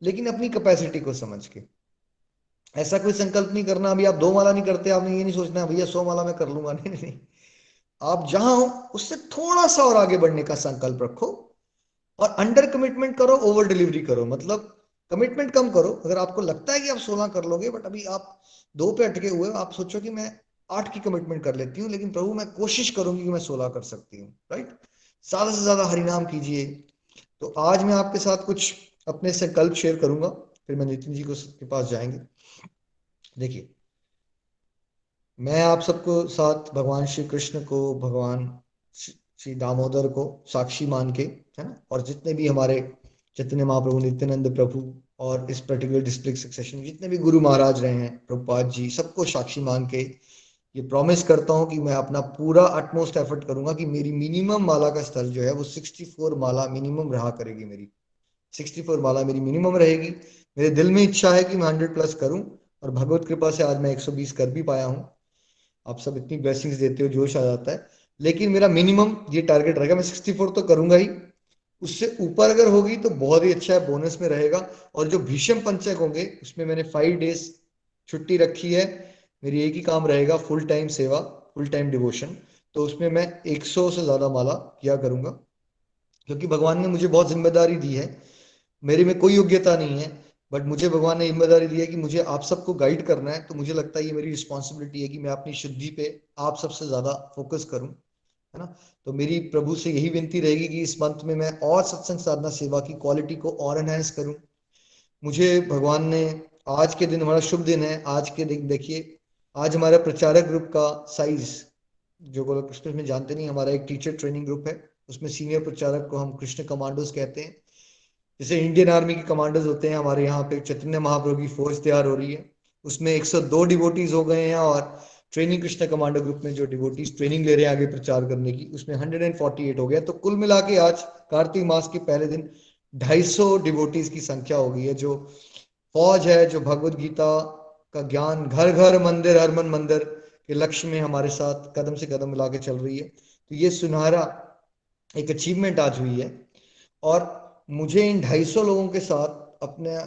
लेकिन अपनी कैपेसिटी को समझ के। ऐसा कोई संकल्प नहीं करना अभी आप 2 माला नहीं करते, आपने ये नहीं सोचना भैया 100 माला मैं कर लूंगा, नहीं नहीं नहीं। आप जहां हो उससे थोड़ा सा और आगे बढ़ने का संकल्प रखो, और अंडर कमिटमेंट करो, ओवर डिलीवरी करो। मतलब कमिटमेंट कम करो, अगर आपको लगता है कि आप 16 कर लोगे बट अभी आप 2 पे अटके हुए हो, आप सोचो कि मैं 8 की कमिटमेंट कर लेती हूँ, लेकिन प्रभु मैं कोशिश करूंगी कि मैं 16 कर सकती हूँ, राइट। ज्यादा से ज्यादा हरिनाम कीजिए। तो आज मैं आपके साथ कुछ अपने संकल्प शेयर करूंगा, फिर मैं नितिन जी को के पास जाएंगे। देखिए, मैं आप सबको साथ भगवान श्री कृष्ण को, भगवान श्री दामोदर को साक्षी मान के, है ना, और जितने भी हमारे चैतन्य महाप्रभु, नित्यानंद प्रभु, और इस पर्टिकुलर डिस्ट्रिक्ट सक्सेशन में जितने भी गुरु महाराज रहे हैं, प्रभुपाद जी, सबको साक्षी मान के ये प्रॉमिस करता हूँ कि मैं अपना पूरा अटमोस्ट एफर्ट करूंगा कि मेरी मिनिमम माला का स्तर जो है वो 64 माला मिनिमम रहा करेगी। मेरी 64 माला मेरी मिनिमम रहेगी। मेरे दिल में इच्छा है कि मैं 100+ करूं, और भगवत कृपा से आज मैं 120 कर भी पाया हूं। आप सब इतनी ब्लेसिंग्स देते हो, जोश आ जाता है। लेकिन मेरा मिनिमम ये टारगेट रहेगा, मैं 64 तो करूंगा ही। उससे ऊपर अगर होगी तो बहुत ही अच्छा है, बोनस में रहेगा। और जो भीष्म पंचक होंगे उसमें मैंने 5 डेज छुट्टी रखी है। मेरी एक ही काम रहेगा, फुल टाइम सेवा, फुल टाइम डिवोशन। तो उसमें मैं 100 से ज्यादा माला किया करूंगा, क्योंकि भगवान ने मुझे बहुत जिम्मेदारी दी है। मेरे में कोई योग्यता नहीं है, बट मुझे भगवान ने जिम्मेदारी दी है कि मुझे आप सबको गाइड करना है। तो मुझे लगता है ये मेरी रिस्पॉन्सिबिलिटी है कि मैं अपनी शुद्धि पे आप सबसे ज्यादा फोकस करूं, है ना। तो मेरी प्रभु से यही विनती रहेगी कि इस मंथ में मैं और सत्संग साधना सेवा की क्वालिटी को और एनहेंस करूं। मुझे भगवान ने, आज के दिन हमारा शुभ दिन है। आज के दिन देखिए, आज हमारा प्रचारक ग्रुप का साइज, जो गोलोक एक्सप्रेस में जानते नहीं, हमारा एक टीचर ट्रेनिंग ग्रुप है। उसमें सीनियर प्रचारक को हम कृष्ण कमांडोज कहते हैं। जैसे इंडियन आर्मी के कमांडर्स होते हैं, हमारे यहाँ पे चैतन्य महाप्रभु की फौज तैयार हो रही है। उसमें 102 डिवोटीज हो गए हैं, और ट्रेनिंग कृष्ण कमांडो ग्रुप में जो डिवोटीज ट्रेनिंग ले रहे हैं आगे प्रचार करने की, उसमें 148 हो गया। तो कुल मिला के आज कार्तिक मास के पहले दिन 250 डिवोटीज की संख्या हो गई है। जो फौज है, जो भगवत गीता का ज्ञान घर घर मंदिर हर मन मंदिर के लक्ष्य में हमारे साथ कदम से कदम मिला के चल रही है। तो ये सुनहरा एक अचीवमेंट आज हुई है। और मुझे इन 250 लोगों के साथ अपने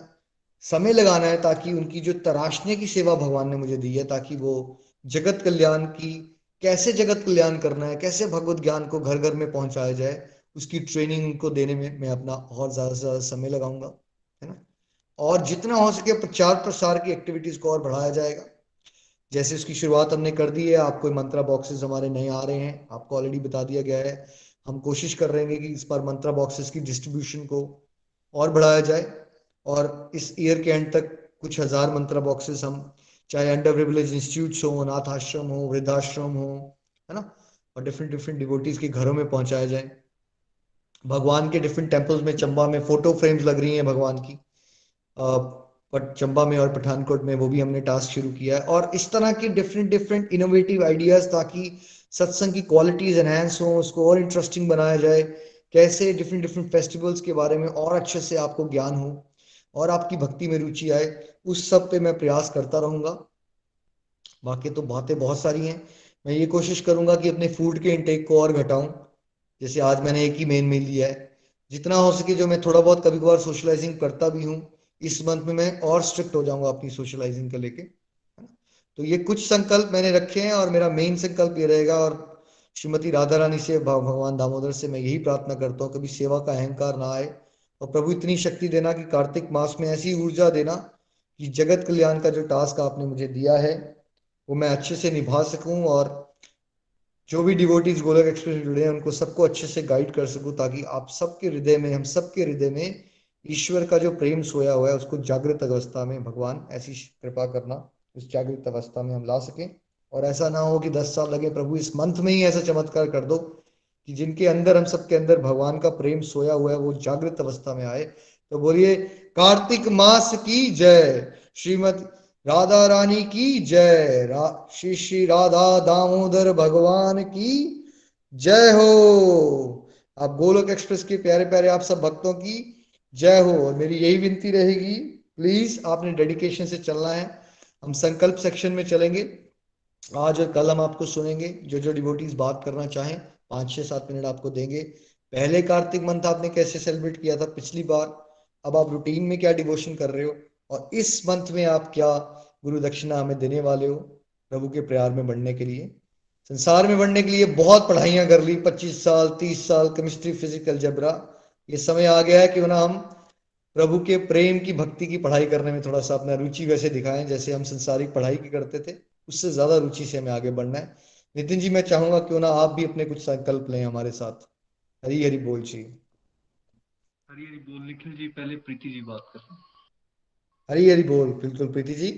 समय लगाना है, ताकि उनकी जो तराशने की सेवा भगवान ने मुझे दी है, ताकि वो जगत कल्याण की, कैसे जगत कल्याण करना है, कैसे भगवत ज्ञान को घर घर में पहुंचाया जाए, उसकी ट्रेनिंग उनको देने में मैं अपना और ज्यादा से ज्यादा समय लगाऊंगा, है ना। और जितना हो सके प्रचार प्रसार की एक्टिविटीज को और बढ़ाया जाएगा। जैसे उसकी शुरुआत हमने कर दी है, आपको मंत्रा बॉक्सेस हमारे नए आ रहे हैं, आपको ऑलरेडी बता दिया गया है। हम कोशिश कर रहे हैं कि इस बार मंत्रा बॉक्सेस की डिस्ट्रीब्यूशन को और बढ़ाया जाए, और इस ईयर के एंड तक कुछ हजार मंत्रा बॉक्सेस हम, चाहे अंडर प्रिविलेज इंस्टीट्यूट्स हो, अनाथ आश्रम हो, वृद्धाश्रम हो, है ना, और डिफरेंट डिफरेंट डिवोटीज के घरों में पहुंचाया जाए। भगवान के डिफरेंट टेम्पल्स में, चंबा में फोटो फ्रेम्स लग रही हैं भगवान की, बट चंबा में और पठानकोट में, वो भी हमने टास्क शुरू किया है। और इस तरह की डिफरेंट डिफरेंट इनोवेटिव आइडियाज, ताकि सत्संग की क्वालिटीज एनहांस हो, उसको और इंटरेस्टिंग बनाया जाए। कैसे डिफरेंट डिफरेंट फेस्टिवल्स के बारे में और अच्छे से आपको ज्ञान हो, और आपकी भक्ति में रुचि आए, उस सब पे मैं प्रयास करता रहूंगा। बाकी तो बातें बहुत सारी हैं। मैं ये कोशिश करूंगा कि अपने फूड के इनटेक को और घटाऊं। जैसे आज मैंने एक ही मेन मील लिया है। जितना हो सके, जो मैं थोड़ा बहुत कभी कभार सोशलाइजिंग करता भी हूँ, इस मंथ में मैं और स्ट्रिक्ट हो जाऊंगा अपनी सोशलाइजिंग को लेके, है ना। तो ये कुछ संकल्प मैंने रखे हैं, और मेरा मेन संकल्प ये रहेगा। और श्रीमती राधा रानी से, भगवान दामोदर से मैं यही प्रार्थना करता हूँ, कभी सेवा का अहंकार ना आए। और प्रभु इतनी शक्ति देना कि कार्तिक मास में ऐसी ऊर्जा देना कि जगत कल्याण का जो टास्क आपने मुझे दिया है वो मैं अच्छे से निभा सकूं, और जो भी डिवोटीज गोलक एक्सप्रेस में जुड़े हैं उनको सबको अच्छे से गाइड कर सकूं, ताकि आप सबके हृदय में, हम सबके हृदय में ईश्वर का जो प्रेम सोया हुआ है उसको जागृत अवस्था में भगवान ऐसी कृपा करना, उस जागृत अवस्था में हम ला सकें। और ऐसा ना हो कि 10 साल लगे, प्रभु इस मंथ में ही ऐसा चमत्कार कर दो कि जिनके अंदर, हम सबके अंदर भगवान का प्रेम सोया हुआ है, वो जागृत अवस्था में आए। तो बोलिए, कार्तिक मास की जय, श्रीमद राधा रानी की जय, श्री श्री राधा दामोदर भगवान की जय हो। आप गोलोक एक्सप्रेस के प्यारे प्यारे आप सब भक्तों की जय हो। और मेरी यही विनती रहेगी, प्लीज आपने डेडिकेशन से चलना है। हम संकल्प सेक्शन में चलेंगे आज और कल, हम आपको सुनेंगे। जो जो डिवोटीज बात करना चाहें, 5 6 7 मिनट आपको देंगे। पहले कार्तिक मंथ आपने कैसे सेलिब्रेट किया था पिछली बार, अब आप रूटीन में क्या डिवोशन कर रहे हो, और इस मंथ में आप क्या गुरु दक्षिणा हमें देने वाले हो प्रभु के प्यार में बढ़ने के लिए, संसार में बढ़ने के लिए। बहुत पढ़ाइयां कर ली, 25 साल 30 साल केमिस्ट्री फिजिक्स अलजेब्रा। ये समय आ गया है कि ना हम प्रभु के प्रेम की भक्ति की पढ़ाई करने में थोड़ा सा अपना रुचि वैसे दिखाएं जैसे हम संसारिक पढ़ाई की करते थे, उससे ज्यादा रुचि से हमें आगे बढ़ना है। नितिन जी, मैं चाहूंगा क्यों ना आप भी अपने कुछ संकल्प लें हमारे साथ। हरी हरी बोल जी। हरी हरी बोल। निखिल जी, पहले प्रीति जी बात कर रहे हैं। हरी हरी बोल। बिल्कुल प्रीति जी,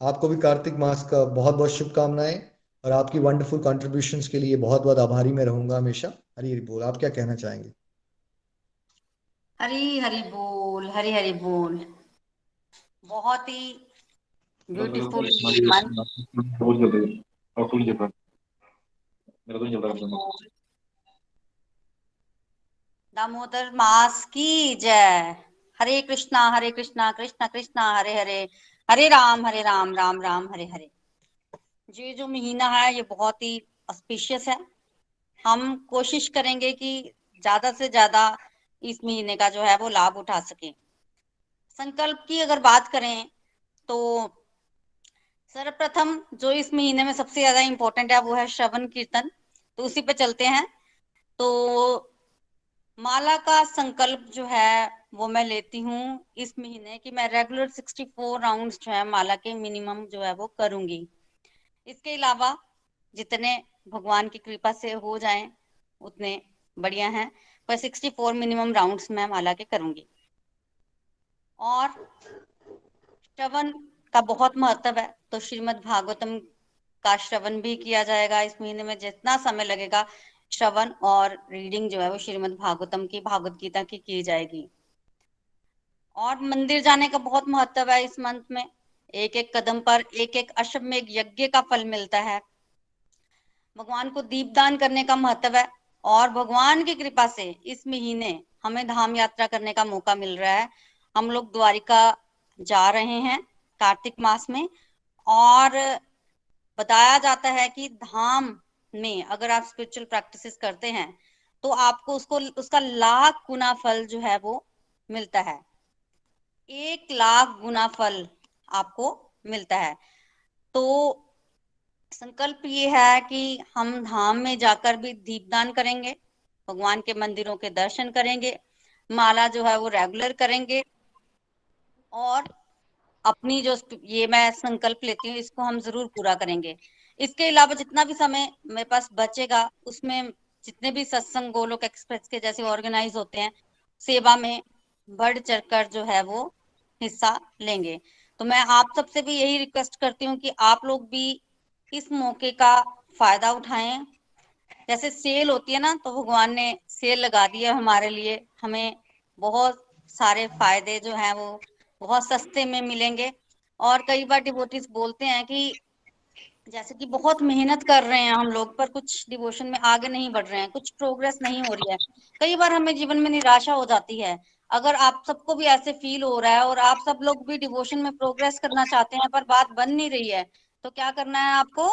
आपको भी कार्तिक मास का बहुत बहुत शुभकामनाएं, और आपकी वंडरफुल कंट्रीब्यूशंस के लिए बहुत बहुत आभारी मैं रहूंगा हमेशा। हरी हरी बोल, आप क्या कहना चाहेंगे? हरी हरी बोल, हरी हरी बोल। बहुत ही ब्यूटीफुल मन। दामोदर मास की जय। हरे कृष्णा कृष्णा कृष्णा हरे हरे, हरे राम राम राम हरे हरे। ये जो महीना है ये बहुत ही ऑस्पिशियस है। हम कोशिश करेंगे कि ज्यादा से ज्यादा इस महीने का जो है वो लाभ उठा सकें। संकल्प की अगर बात करें तो सर्वप्रथम जो इस महीने में सबसे ज्यादा इंपॉर्टेंट है वो है श्रवण कीर्तन, तो उसी पे चलते हैं। तो माला का संकल्प जो है वो मैं लेती हूँ इस महीने की, मैं रेगुलर 64 राउंड्स जो है माला के मिनिमम जो है वो करूंगी। इसके अलावा जितने भगवान की कृपा से हो जाएं उतने बढ़िया हैं, पर 64 मिनिमम राउंड्स मैं माला के करूंगी। और श्रवण का बहुत महत्व है, तो श्रीमद् भागवतम का श्रवण भी किया जाएगा इस महीने में। जितना समय लगेगा श्रवण और रीडिंग जो है वो श्रीमद् भागवतम की, भागवत गीता की जाएगी। और मंदिर जाने का बहुत महत्व है इस मंथ में। एक एक कदम पर एक एक अश्वमेध यज्ञ का फल मिलता है। भगवान को दीपदान करने का महत्व है, और भगवान की कृपा से इस महीने हमें धाम यात्रा करने का मौका मिल रहा है। हम लोग द्वारिका जा रहे हैं कार्तिक मास में, और बताया जाता है कि धाम में अगर आप स्पिरिचुअल प्रैक्टिसेस करते हैं तो आपको उसका लाख गुना फल जो है वो मिलता है। 1 लाख गुना फल आपको मिलता है। तो संकल्प ये है कि हम धाम में जाकर भी दीपदान करेंगे, भगवान के मंदिरों के दर्शन करेंगे, माला जो है वो रेगुलर करेंगे, और अपनी जो ये मैं संकल्प लेती हूँ इसको हम जरूर पूरा करेंगे। इसके अलावा जितना भी समय मेरे पास बचेगा उसमें जितने भी सत्संग गोलोक एक्सप्रेस के जैसे ऑर्गेनाइज होते हैं, सेवा में बढ़ चढ़कर जो है वो हिस्सा लेंगे। तो मैं आप सबसे भी यही रिक्वेस्ट करती हूँ कि आप लोग भी इस मौके का फायदा उठाएं। जैसे सेल होती है ना, तो भगवान ने सेल लगा दी है हमारे लिए, हमें बहुत सारे फायदे जो हैं वो बहुत सस्ते में मिलेंगे। और कई बार डिवोटीज बोलते हैं कि जैसे कि बहुत मेहनत कर रहे हैं हम लोग, पर कुछ डिवोशन में आगे नहीं बढ़ रहे हैं, कुछ प्रोग्रेस नहीं हो रही है। कई बार हमें जीवन में निराशा हो जाती है। अगर आप सबको भी ऐसे फील हो रहा है और आप सब लोग भी डिवोशन में प्रोग्रेस करना चाहते हैं पर बात बन नहीं रही है, तो क्या करना है आपको?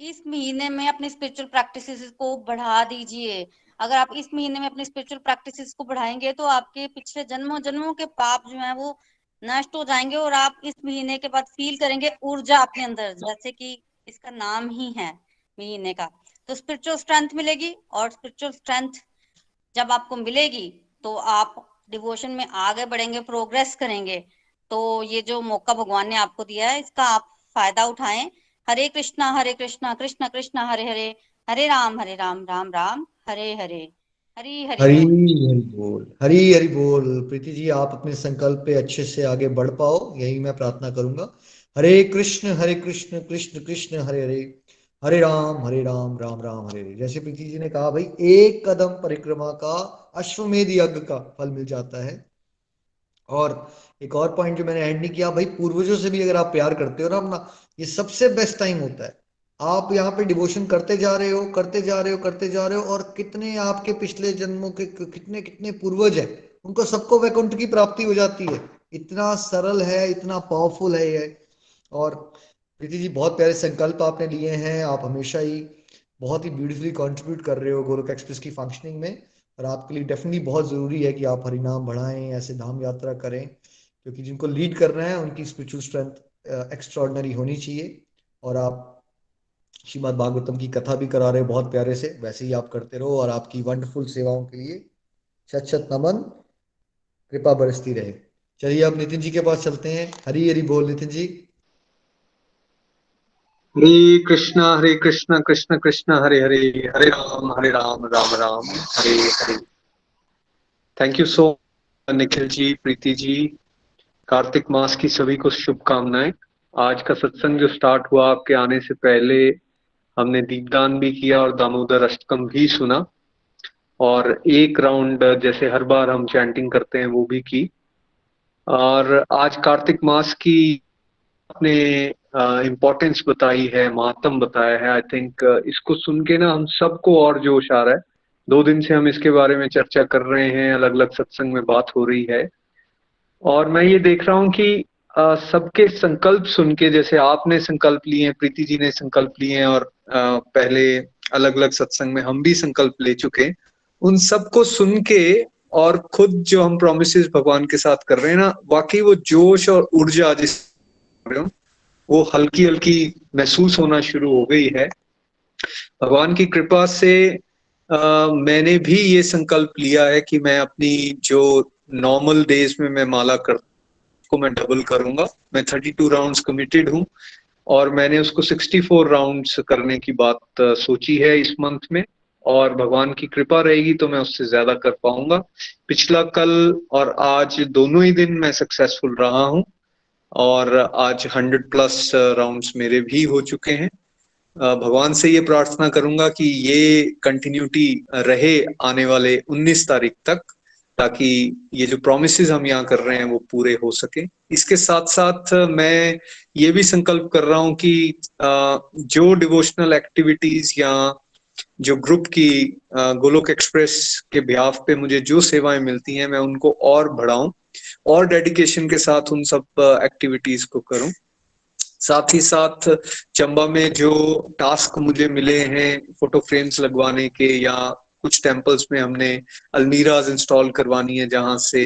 इस महीने में अपनी स्पिरिचुअल प्रैक्टिसेस को बढ़ा दीजिए। अगर आप इस महीने में अपनी स्पिरिचुअल प्रैक्टिसेस को बढ़ाएंगे तो आपके पिछले जन्मों जन्मों के पाप जो है वो नष्ट हो जाएंगे, और आप इस महीने के बाद फील करेंगे ऊर्जा अपने अंदर, जैसे कि इसका नाम ही है महीने का। तो स्पिरिचुअल स्ट्रेंथ मिलेगी, और स्पिरिचुअल स्ट्रेंथ जब आपको मिलेगी तो आप डिवोशन में आगे बढ़ेंगे, प्रोग्रेस करेंगे। तो ये जो मौका भगवान ने आपको दिया है इसका आप फायदा उठाएं। हरे कृष्णा कृष्णा कृष्णा हरे हरे, हरे राम राम राम हरे हरे। हरी हरि हरी बोल। हरी बोल। हरी हरी बोल। प्रीति जी, आप अपने संकल्प पे अच्छे से आगे बढ़ पाओ, यही मैं प्रार्थना करूंगा। हरे कृष्ण कृष्ण कृष्ण हरे हरे, हरे राम राम राम हरे हरे। जैसे प्रीति जी ने कहा भाई, एक कदम परिक्रमा का अश्वमेध यज्ञ का फल मिल जाता है। और एक और पॉइंट जो मैंने ऐड नहीं किया भाई, पूर्वजों से भी अगर आप प्यार करते हो ना अपना, ये सबसे बेस्ट टाइम होता है। आप यहाँ पे डिवोशन करते जा रहे हो, करते जा रहे हो, करते जा रहे हो, और कितने आपके पिछले जन्मों के कितने कितने पूर्वज हैं, उनको सबको वैकुंठ की प्राप्ति हो जाती है। इतना सरल है, इतना पावरफुल है ये। और प्रीति जी, बहुत प्यारे संकल्प आपने लिए हैं। आप हमेशा ही बहुत ही ब्यूटीफुली कंट्रीब्यूट कर रहे हो गोलोक एक्सप्रेस की फंक्शनिंग में, और आपके लिए डेफिनेटली बहुत जरूरी है कि आप हरिनाम बढ़ाएं, ऐसे धाम यात्रा करें, क्योंकि जिनको लीड करना है उनकी स्पिरिचुअल स्ट्रेंथ एक्स्ट्रॉर्डनरी होनी चाहिए। और आप श्रीमद् भागवतम की कथा भी करा रहे हो बहुत प्यारे से, वैसे ही आप करते रहो और आपकी वंडरफुल सेवाओं के लिए शत शत नमन, कृपा बरसती रहे। चलिए अब नितिन जी के पास चलते हैं। हरी हरी बोल नितिन जी। हरे कृष्णा कृष्ण कृष्ण हरे हरे, हरे राम राम राम हरे हरे। थैंक यू सो निखिल जी, प्रीति जी। कार्तिक मास की सभी को शुभकामनाएं। आज का सत्संग जो स्टार्ट हुआ, आपके आने से पहले हमने दीपदान भी किया और दामोदर अष्टकम भी सुना, और एक राउंड जैसे हर बार हम चैंटिंग करते हैं वो भी की। और आज कार्तिक मास की आपने इम्पोर्टेंस बताई है, महात्म बताया है। आई थिंक इसको सुन के ना हम सबको और जोश आ रहा है। 2 दिन से हम इसके बारे में चर्चा कर रहे हैं, अलग अलग सत्संग में बात हो रही है, और मैं ये देख रहा हूँ कि सबके संकल्प सुन के, जैसे आपने संकल्प लिए हैं, प्रीति जी ने संकल्प लिए हैं, और पहले अलग अलग सत्संग में हम भी संकल्प ले चुके हैं, उन सबको सुन के और खुद जो हम प्रोमिसेस भगवान के साथ कर रहे हैं ना, वाकई वो जोश और ऊर्जा जिस वो हल्की हल्की महसूस होना शुरू हो गई है। भगवान की कृपा से मैंने भी ये संकल्प लिया है कि मैं अपनी जो नॉर्मल डेज में मैं माला कर को मैं डबल करूंगा। मैं 32 राउंड्स कमिटेड हूँ, और मैंने उसको 64 राउंड्स करने की बात सोची है इस मंथ में, और भगवान की कृपा रहेगी तो मैं उससे ज्यादा कर पाऊंगा। पिछला कल और आज दोनों ही दिन मैं सक्सेसफुल रहा हूँ, और आज 100+ राउंड्स मेरे भी हो चुके हैं। भगवान से ये प्रार्थना करूंगा कि ये कंटिन्यूटी रहे आने वाले 19 तारीख तक, ताकि ये जो प्रोमिसेस हम यहाँ कर रहे हैं वो पूरे हो सके। इसके साथ साथ मैं ये भी संकल्प कर रहा हूँ कि जो डिवोशनल एक्टिविटीज या जो ग्रुप की गोलोक एक्सप्रेस के बिहाफ पे मुझे जो सेवाएं मिलती हैं, मैं उनको और बढ़ाऊं और डेडिकेशन के साथ उन सब एक्टिविटीज को करूं। साथ ही साथ चंबा में जो टास्क मुझे मिले हैं फोटो फ्रेम्स लगवाने के, या कुछ टेम्पल्स में हमने अलमीराज इंस्टॉल करवानी है जहां से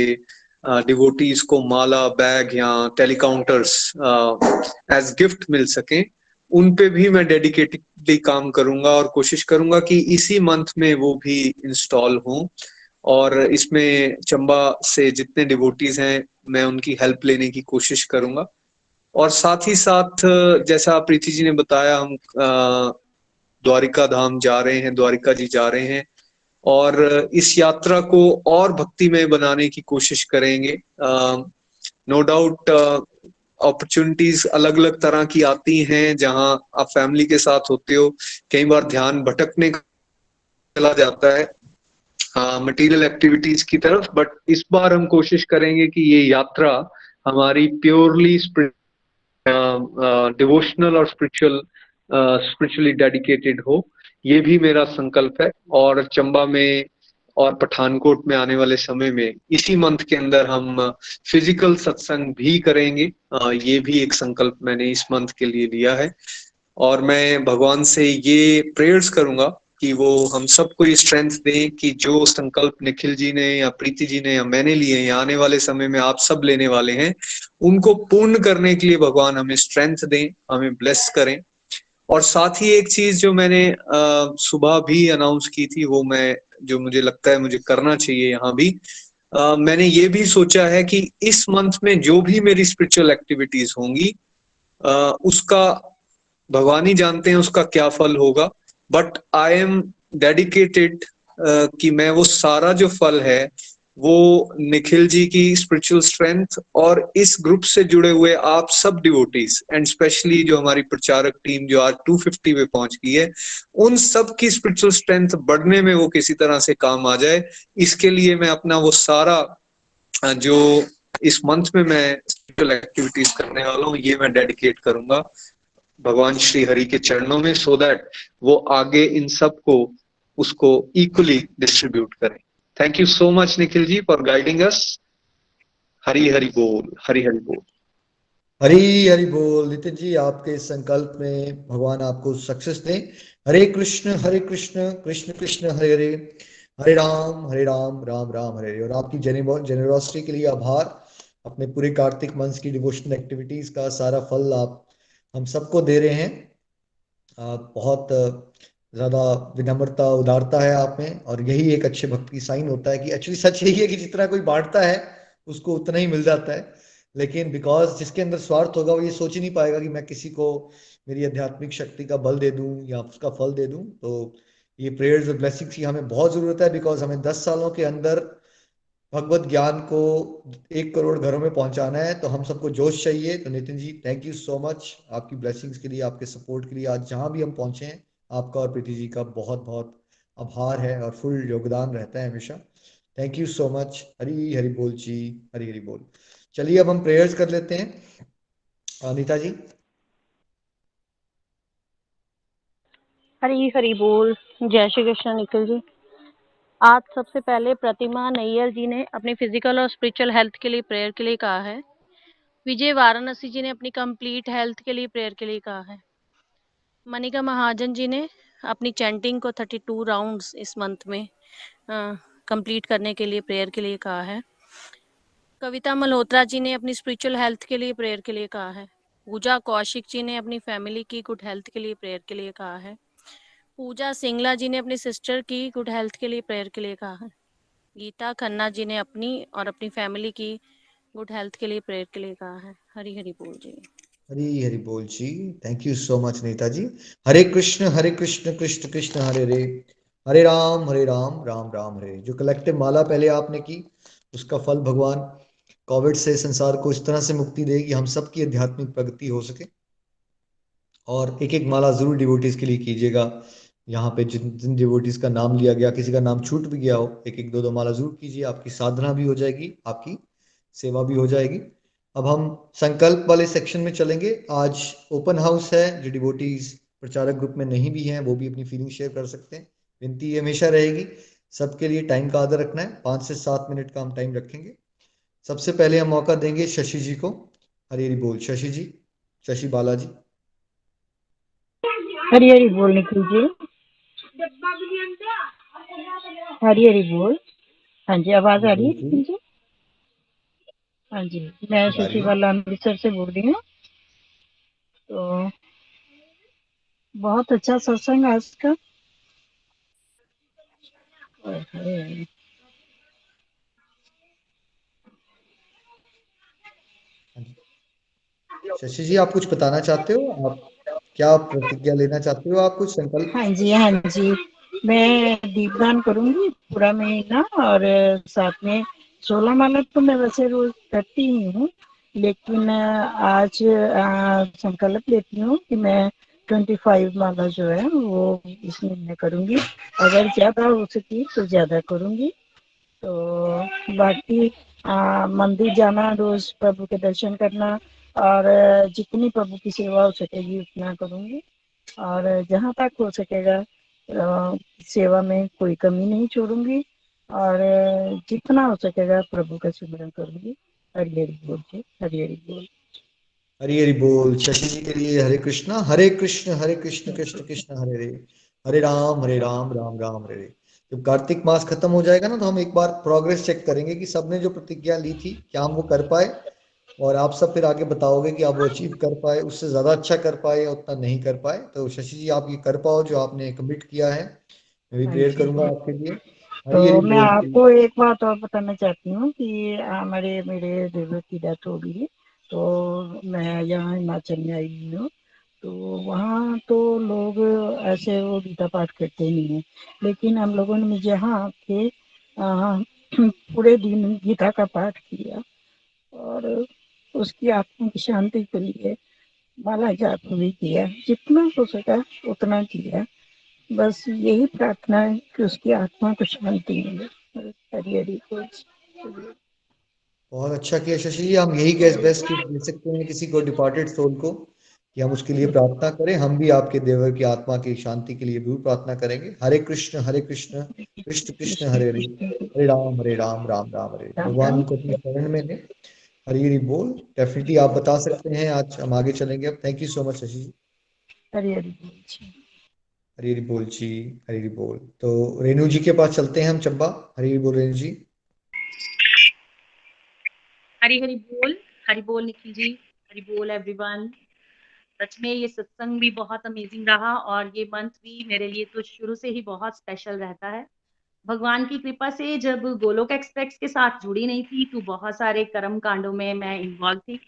डिवोटीज को माला, बैग या टेलीकाउंटर्स एज गिफ्ट मिल सके, उन पे भी मैं डेडिकेटेडली काम करूंगा और कोशिश करूंगा कि इसी मंथ में वो भी इंस्टॉल हों। और इसमें चंबा से जितने डिवोटीज हैं मैं उनकी हेल्प लेने की कोशिश करूंगा। और साथ ही साथ जैसा प्रीति जी ने बताया, हम द्वारिका धाम जा रहे हैं, द्वारिका जी जा रहे हैं, और इस यात्रा को और भक्तिमय बनाने की कोशिश करेंगे। नो डाउट अपॉर्चुनिटीज अलग अलग तरह की आती हैं, जहां आप फैमिली के साथ होते हो, कई बार ध्यान भटकने चला जाता है मटेरियल एक्टिविटीज की तरफ, बट इस बार हम कोशिश करेंगे कि ये यात्रा हमारी प्योरली डिवोशनल और स्पिरिचुअली डेडिकेटेड हो। ये भी मेरा संकल्प है। और चंबा में और पठानकोट में आने वाले समय में इसी मंथ के अंदर हम फिजिकल सत्संग भी करेंगे। ये भी एक संकल्प मैंने इस मंथ के लिए लिया है, और मैं भगवान से ये प्रेयर्स करूंगा कि वो हम सबको ये स्ट्रेंथ दें कि जो संकल्प निखिल जी ने या प्रीति जी ने या मैंने लिए या आने वाले समय में आप सब लेने वाले हैं, उनको पूर्ण करने के लिए भगवान हमें स्ट्रेंथ दें, हमें ब्लेस करें। और साथ ही एक चीज जो मैंने सुबह भी अनाउंस की थी, वो मैं जो मुझे लगता है मुझे करना चाहिए यहाँ भी, मैंने ये भी सोचा है कि इस मंथ में जो भी मेरी स्पिरिचुअल एक्टिविटीज होंगी उसका भगवान ही जानते हैं उसका क्या फल होगा, बट आई एम डेडिकेटेड कि मैं वो सारा जो फल है वो निखिल जी की स्पिरिचुअल स्ट्रेंथ और इस ग्रुप से जुड़े हुए आप सब डिवोटीज एंड स्पेशली जो हमारी प्रचारक टीम जो आज 250 पे पहुंच गई है, उन सब की स्पिरिचुअल स्ट्रेंथ बढ़ने में वो किसी तरह से काम आ जाए। इसके लिए मैं अपना वो सारा जो इस मंथ में मैं स्पिरिचुअल एक्टिविटीज करने वाला हूँ, ये मैं डेडिकेट करूंगा भगवान श्री हरि के चरणों में, सो दैट वो आगे इन सब को उसको इक्वली डिस्ट्रीब्यूट करें। Thank you so much Nikhil ji for guiding us. Hari Hari बोल, हरि हरि बोल। हरी हरि बोल। नितिन जी, आपके इस संकल्प में भगवान आपको सक्सेस दें। हरे कृष्ण कृष्ण कृष्ण हरे हरे, हरे राम राम राम हरे हरे। और आपकी जेनरोसिटी के लिए आभार। अपने पूरे कार्तिक मंथ की डिवोशनल एक्टिविटीज का सारा फल आप हम सबको दे रहे हैं। बहुत ज्यादा विनम्रता उदारता है आप में, और यही एक अच्छे भक्त की साइन होता है कि एक्चुअली सच यही है कि जितना कोई बांटता है उसको उतना ही मिल जाता है। लेकिन बिकॉज जिसके अंदर स्वार्थ होगा वो ये सोच ही नहीं पाएगा कि मैं किसी को मेरी आध्यात्मिक शक्ति का बल दे दूं या उसका फल दे दूं। तो ये प्रेयर्स और ब्लेसिंग्स की हमें बहुत जरूरत है, बिकॉज हमें 10 सालों के अंदर भगवत ज्ञान को 1 करोड़ घरों में पहुंचाना है। तो हम सबको जोश चाहिए। तो Nitin ji, thank you so much आपकी ब्लेसिंग्स के लिए, आपके सपोर्ट के लिए। आज जहां भी हम पहुंचे हैं, आपका और प्रीति जी का बहुत बहुत आभार है और फुल योगदान रहता है हमेशा। Thank you so much. Hari Hari बोल जी, हरी हरी बोल। चलिए अब हम प्रेयर्स कर लेते हैं। अनीता जी। हरी हरी बोल। जय श्री कृष्ण निखिल जी। आज सबसे पहले प्रतिमा नैयर जी ने अपनी फिजिकल और स्पिरिचुअल हेल्थ के लिए प्रेयर के लिए कहा है। विजय वाराणसी जी ने अपनी कंप्लीट हेल्थ के लिए प्रेयर के लिए कहा है। मनिका महाजन जी ने अपनी चैंटिंग को 32 राउंड्स इस मंथ में कंप्लीट करने के लिए प्रेयर के लिए कहा है। कविता मल्होत्रा जी ने अपनी स्पिरिचुअल हेल्थ के लिए प्रेयर के लिए कहा है। पूजा कौशिक जी ने अपनी फैमिली की गुड हेल्थ के लिए प्रेयर के लिए कहा है। पूजा सिंगला जी ने अपनी सिस्टर की गुड हेल्थ के लिए प्रेयर के लिए कहा है। गीता खन्ना जी ने अपनी और अपनी फैमिली की गुड हेल्थ के लिए प्रेयर के लिए कहा है। हरी हरी बोल जी। हरी हरी बोल जी। Thank you so much Nita ji. Hare Krishna Krishna Krishna Hare Hare, Hare Ram Ram Ram Hare. जो कलेक्टिव माला पहले आपने की, उसका फल भगवान कोविड से संसार को इस तरह से मुक्ति दे कि हम सबकी आध्यात्मिक प्रगति हो सके। और एक एक माला जरूर डिवोटीज के लिए कीजिएगा। यहाँ पे जिन जिन डिवोटीज का नाम लिया गया, किसी का नाम छूट भी गया हो, एक एक दो दो माला जरूर कीजिए। आपकी साधना भी हो जाएगी, आपकी सेवा भी हो जाएगी। अब हम संकल्प वाले सेक्शन में चलेंगे। आज ओपन हाउस है। जो डिवोटीज प्रचारक ग्रुप में नहीं भी हैं वो भी अपनी फीलिंग शेयर कर सकते हैं। विनती हमेशा रहेगी सबके लिए टाइम का आदर रखना है। 5 से 7 मिनट का हम टाइम रखेंगे। सबसे पहले हम मौका देंगे शशि जी को। हरी हरी बोल शशि जी, शशि बालाजी। हरी हरी बोल निखिल जी। हरी हरी बोल। हाँ जी, आवाज आ रही है निखिल जी? हाँ जी, मैं शशि बाला अमृतसर से बोल रही हूँ। तो बहुत अच्छा सत्संग आज का। शशि जी, आप कुछ बताना चाहते हो? आप क्या प्रतिज्ञा लेना चाहते हो? आप कुछ संकल्प? हाँ जी, हाँ जी, मैं दीपदान करूंगी पूरा महीना, और साथ में 16 माला तो मैं वैसे रोज करती ही हूँ, लेकिन आज संकल्प लेती हूँ कि मैं 25 माला जो है वो इस महीने करूंगी। अगर ज्यादा हो सकी तो ज्यादा करूंगी। तो बाकी मंदिर जाना, रोज प्रभु के दर्शन करना, और जितनी प्रभु की सेवा हो सकेगी उतना करूंगी। और जहाँ तक हो सकेगा सेवा में कोई कमी नहीं छोड़ूंगी, और जितना हो सकेगा प्रभु का सिमरन करूंगी। हरि हरि बोल जी, हरि हरि बोल। हरी हरी बोल। शशि जी के लिए हरे कृष्ण कृष्ण कृष्ण कृष्ण हरे हरे, हरे राम राम राम हरे हरे। जब कार्तिक मास खत्म हो जाएगा ना, तो हम एक बार प्रोग्रेस चेक करेंगे कि सबने जो प्रतिज्ञा ली थी क्या हम वो कर पाए। और आप सब फिर आगे बताओगे कि आप वो अचीव कर पाए, उससे ज्यादा अच्छा कर पाए या उतना नहीं कर पाए। तो शशि जी, आप ये कर पाओ जो आपने कमिट किया है। मैं भी हाँ प्रेयर जी, करूंगा आपके लिए। हरी तो हरी मैं बोल जी। आपको एक बात और बताना चाहती हूँ कि हमारे मेरे देवर की डेथ हो गई है। तो मैं यहाँ हिमाचल में आई हुई हूँ। तो वहाँ तो लोग ऐसे वो गीता पाठ करते नहीं है, लेकिन हम लोगों ने मुझे यहाँ के पूरे दिन गीता का पाठ किया, और उसकी आत्मा की शांति के लिए माला जाप भी किया। जितना हो सका उतना किया। बस यही प्रार्थना है कि उसकी आत्मा को शांति मिले। हरि हरि बोल। बहुत अच्छा किया शशि जी। हम यही गैस बेस्ट गिफ्ट दे सकते हैं किसी को, डिपार्टेड सोल को, कि हम उसके लिए प्रार्थना करें। हम भी आपके देवर की आत्मा की शांति के लिए भी प्रार्थना करेंगे। हरे कृष्ण कृष्ण कृष्ण कृष्ण हरे हरे, कृष्ण हरे राम राम राम हरे। राम भगवान राम। उनको अपनी शरण में ले। हरी हरी बोल। डेफिनेटली आप बता सकते हैं। आज हम आगे चलेंगे। अब thank you so much Shashi ji. Hari Hari बोल। हरी हरी बोल जी, हरी हरी बोल। तो रेणु जी के पास चलते हैं हम। चंबा, हरी हरी बोल रेणु जी। हरी हरी बोल निखिल जी, हरी बोल एवरीवन। सच में ये सत्संग भी बहुत अमेजिंग रहा और ये मंथ भी मेरे लिए तो शुरू से ही बहुत स्पेशल रहता है। भगवान की कृपा से जब गोलोक एक्सप्रेस के साथ जुड़ी नहीं थी तो बहुत सारे कर्म कांडों में मैं इन्वॉल्व थी।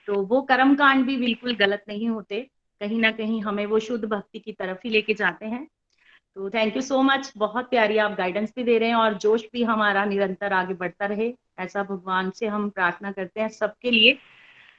तो वो कर्म कांड भी बिल्कुल गलत नहीं होते, कहीं ना कहीं हमें वो शुद्ध भक्ति की तरफ ही लेके जाते हैं। तो थैंक यू सो मच, बहुत प्यारी आप गाइडेंस भी दे रहे हैं और जोश भी हमारा निरंतर आगे बढ़ता रहे, ऐसा भगवान से हम प्रार्थना करते हैं सबके लिए।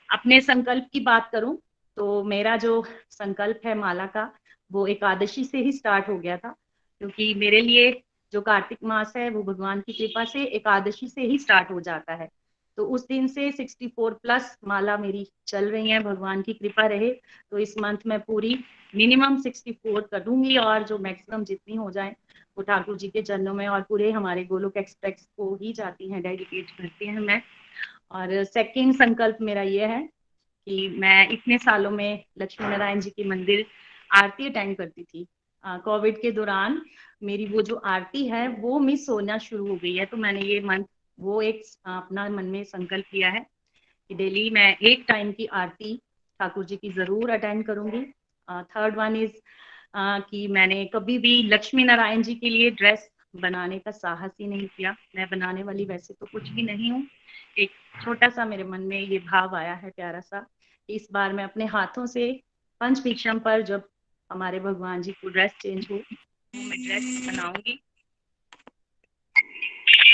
अपने संकल्प की बात करूं तो मेरा जो संकल्प है माला का, वो एकादशी से ही स्टार्ट हो गया था, क्योंकि मेरे लिए जो कार्तिक मास है वो भगवान की कृपा से एकादशी से ही स्टार्ट हो जाता है। तो उस दिन से 64 प्लस माला मेरी चल रही है, भगवान की कृपा रहे तो इस मंथ में पूरी मिनिमम 64 कर दूंगी और जो मैक्सिमम जितनी हो जाए वो ठाकुर जी के चरणों में और पूरे हमारे गोलोक एक्सप्रेस को ही जाती हैं, डेडिकेट करती हैं मैं। और सेकंड संकल्प मेरा ये है कि मैं इतने सालों में लक्ष्मी नारायण जी की मंदिर आरती अटेंड करती थी। कोविड के दौरान मेरी वो जो आरती है वो मिस होना शुरू हो गई है, तो मैंने ये मन वो एक अपना मन में संकल्प लिया है कि डेली मैं एक टाइम की आरती ठाकुर जी की जरूर अटेंड करूंगी। थर्ड वन इज कि मैंने कभी भी लक्ष्मी नारायण जी के लिए ड्रेस बनाने का साहस ही नहीं किया। मैं बनाने वाली वैसे तो कुछ भी नहीं हूँ, एक छोटा सा मेरे मन में ये भाव आया है प्यारा सा, इस बार मैं अपने हाथों से पंचपीठम पर जब हमारे भगवान जी को ड्रेस चेंज हो तो मैं ड्रेस बनाऊंगी।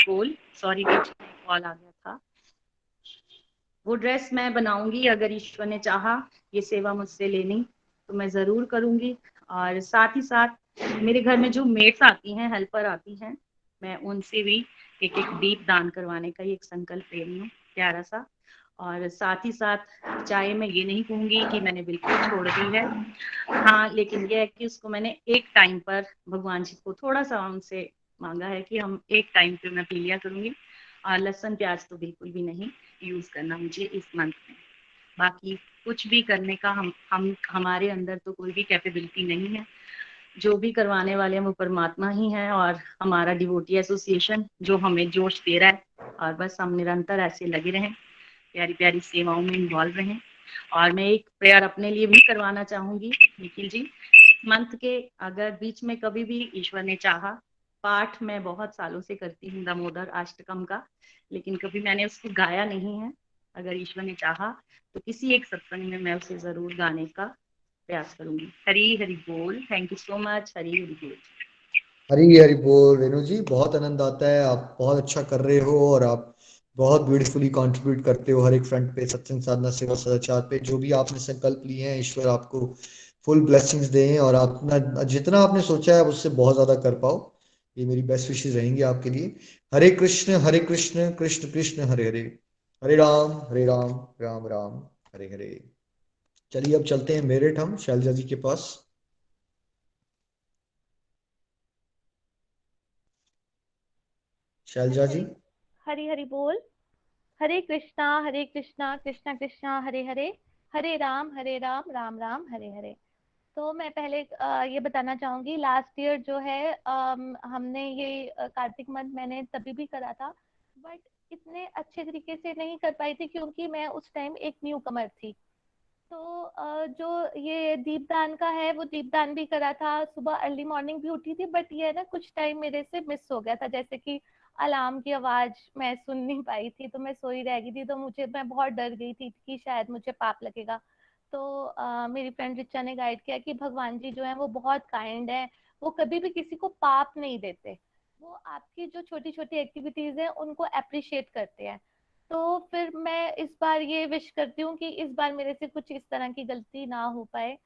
बोल सॉरी कॉल आ गया था। वो ड्रेस मैं बनाऊंगी, अगर ईश्वर ने चाहा ये सेवा मुझसे लेनी तो मैं जरूर करूंगी। और साथ ही साथ मेरे घर में जो मेड्स आती हैं, हेल्पर आती हैं, मैं उनसे भी एक एक दीप दान करवाने का एक संकल्प ले रही हूँ प्यारा सा। और साथ ही साथ चाय मैं ये नहीं कहूंगी कि मैंने बिल्कुल छोड़ दी है, हाँ, लेकिन ये है कि उसको मैंने एक टाइम पर भगवान जी को थोड़ा सा उनसे मांगा है कि हम एक टाइम पे मैं पी लिया करूंगी। और लहसुन प्याज तो बिल्कुल भी नहीं यूज करना मुझे इस मंथ में। बाकी कुछ भी करने का हम हमारे अंदर तो कोई भी कैपेबिलिटी नहीं है, जो भी करवाने वाले हैं वो परमात्मा ही है और हमारा डिवोटी एसोसिएशन जो हमें जोश दे रहा है। और बस हम निरंतर ऐसे लगे रहें, प्यारी प्यारी सेवाओं में इन्वॉल्व रहें। और मैं एक प्रेयर अपने लिए भी करवाना चाहूंगी निखिल जी, मंथ के अगर बीच में कभी भी ईश्वर ने चाहा, पाठ मैं बहुत सालों से करती हूँ दामोदर अष्टकम का, लेकिन कभी मैंने उसको गाया नहीं है। अगर ईश्वर ने चाहा तो किसी एक सत्संग में मैं उसे जरूर गाने का प्रयास करूंगी। हरी हरि बोल, thank you so much. Hari Hari बोल। हरी हरी बोल रेणु जी, बहुत आनंद आता है, आप बहुत अच्छा कर रहे हो और आप बहुत ब्यूटीफुली कंट्रीब्यूट करते हो हर एक फ्रंट पे, सत्संग साधना सेवा सदाचार पे। जो भी आपने संकल्प लिए हैं, ईश्वर आपको फुल ब्लेसिंग्स दें और आप जितना आपने सोचा है उससे बहुत ज्यादा कर पाओ। ये मेरी बेस्ट विशेष रहेंगी आपके लिए। हरे कृष्ण कृष्ण कृष्ण हरे हरे, हरे राम राम राम हरे हरे। चलिए अब चलते हैं मेरठ हम शैलजा जी के पास। शैलजा जी। हरी हरी बोल। हरे कृष्णा कृष्णा कृष्णा हरे हरे, हरे राम राम राम हरे हरे। तो मैं पहले ये बताना चाहूंगी, लास्ट ईयर जो है हमने ये कार्तिक मंथ मैंने तभी भी करा था, बट इतने अच्छे तरीके से नहीं कर पाई थी क्योंकि मैं उस टाइम एक न्यू कमर थी। तो जो ये दीपदान का है वो दीपदान भी करा था, सुबह अर्ली मॉर्निंग भी उठी थी, बट ये ना कुछ टाइम मेरे से मिस हो गया था, जैसे कि अलार्म की आवाज मैं सुन नहीं पाई थी तो मैं सोई रह गई थी, तो मैं बहुत डर गई थी कि शायद मुझे पाप लगेगा। तो मेरी फ्रेंड रिचा ने गाइड किया कि भगवान जी जो है वो बहुत काइंड है, वो कभी भी किसी को पाप नहीं देते, वो आपकी जो छोटी छोटी एक्टिविटीज है उनको अप्रिशिएट करते हैं। तो फिर मैं इस बार ये विश करती हूँ कि इस बार मेरे से कुछ इस तरह की गलती ना हो पाए।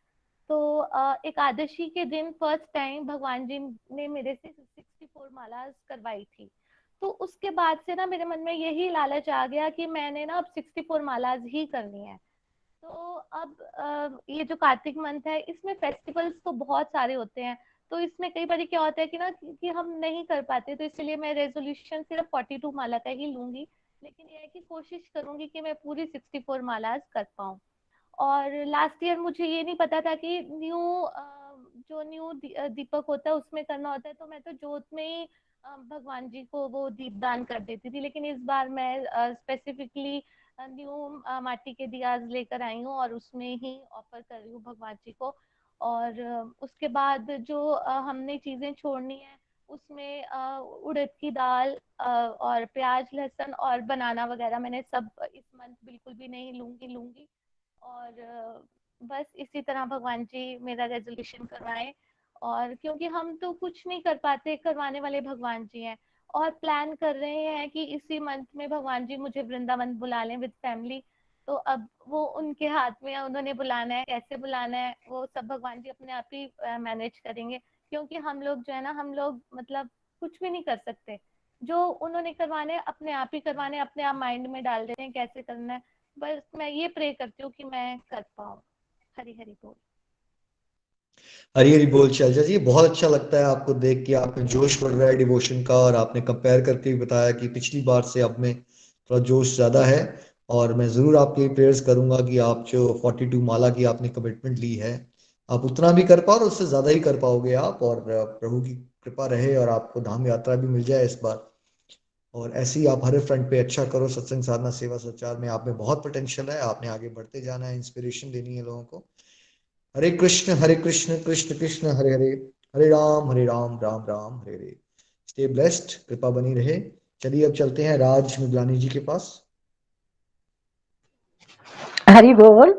तो एकादशी के दिन फर्स्ट टाइम भगवान जी ने मेरे से 64 माला करवाई थी। तो उसके बाद से ना मेरे मन में यही लालच आ गया कि मैंने ना अब 64 मालाज ही करनी है। तो अब ये जो कार्तिक मंथ है इसमें फेस्टिवल्स तो बहुत सारे होते हैं, तो इसमें कई बार क्या होता है कि ना कि हम नहीं कर पाते, तो इसलिए मैं रेजोल्यूशन सिर्फ 42 माला का ही लूंगी, लेकिन ये है कि कोशिश करूंगी कि मैं पूरी 64 मालाज कर पाऊँ। और लास्ट ईयर मुझे ये नहीं पता था कि जो न्यू दीपक होता है उसमें करना होता है, तो मैं तो जोत में ही भगवान जी को वो दीपदान कर देती थी, लेकिन इस बार मैं स्पेसिफिकली न्यू माटी के दियाज लेकर आई हूँ और उसमें ही ऑफर कर रही हूँ भगवान जी को। और उसके बाद जो हमने चीजें छोड़नी है उसमें उड़द की दाल और प्याज लहसुन और बनाना वगैरह मैंने सब इस मंथ बिल्कुल भी नहीं लूंगी। और बस इसी तरह भगवान जी मेरा रेजोल्यूशन करवाएं। और क्योंकि हम तो कुछ नहीं कर पाते, करवाने वाले भगवान जी हैं। और प्लान कर रहे हैं कि इसी मंथ में भगवान जी मुझे वृंदावन बुला लें विद फैमिली। तो अब वो उनके हाथ में है, उन्होंने बुलाना है, कैसे बुलाना है वो सब भगवान जी अपने आप ही मैनेज करेंगे। क्योंकि हम लोग जो है ना, हम लोग मतलब कुछ भी नहीं कर सकते। जो उन्होंने करवाने हैं अपने आप ही करवाने, अपने आप माइंड में डाल देते हैं कैसे करना है। बस मैं ये प्रे करती हूँ कि मैं कर पाऊँ। हरी हरी बोल। हरी हरी बोल शैलजा जी, बहुत अच्छा लगता है आपको देख के, आप में जोश बढ़ रहा है डिवोशन का, और आपने कंपेयर करके भी बताया कि पिछली बार से अब में थोड़ा जोश ज्यादा है। और मैं जरूर आपके लिए प्रेयर्स करूंगा कि आप जो 42 माला की आपने कमिटमेंट ली है, आप उतना भी कर पाओ और उससे ज्यादा ही कर पाओगे आप, और प्रभु की कृपा रहे और आपको धाम यात्रा भी मिल जाए इस बार। और ऐसे ही आप हर फ्रंट पे अच्छा करो, सत्संग साधना सेवा सच्चार में आप में बहुत पोटेंशियल है, आपने आगे बढ़ते जाना है, इंस्पिरेशन देनी है लोगों को। हरे कृष्ण कृष्ण कृष्ण हरे हरे, हरे राम राम राम हरे हरे। स्टे ब्लेस्ड, कृपा बनी रहे। चलिए अब चलते हैं राज मिगलानी जी के पास। हरि बोल,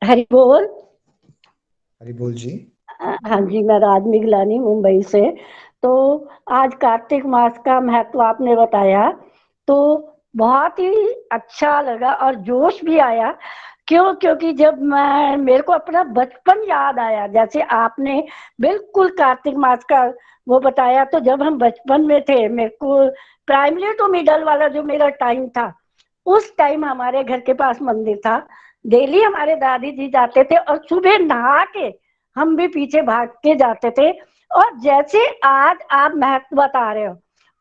हरि बोल। हरि बोल जी। हाँ जी, मैं राज मिगलानी मुंबई से। तो आज कार्तिक मास का महत्व आपने बताया तो बहुत ही अच्छा लगा और जोश भी आया। क्योंकि जब मेरे को अपना बचपन याद आया, जैसे आपने बिल्कुल कार्तिक मास का वो बताया। तो जब हम बचपन में थे, मेरे को प्राइमरी टू मिडल वाला जो मेरा टाइम था, उस टाइम हमारे घर के पास मंदिर था। डेली हमारे दादी जी जाते थे और सुबह नहा के हम भी पीछे भाग के जाते थे। और जैसे आज आप महत्व बता रहे हो,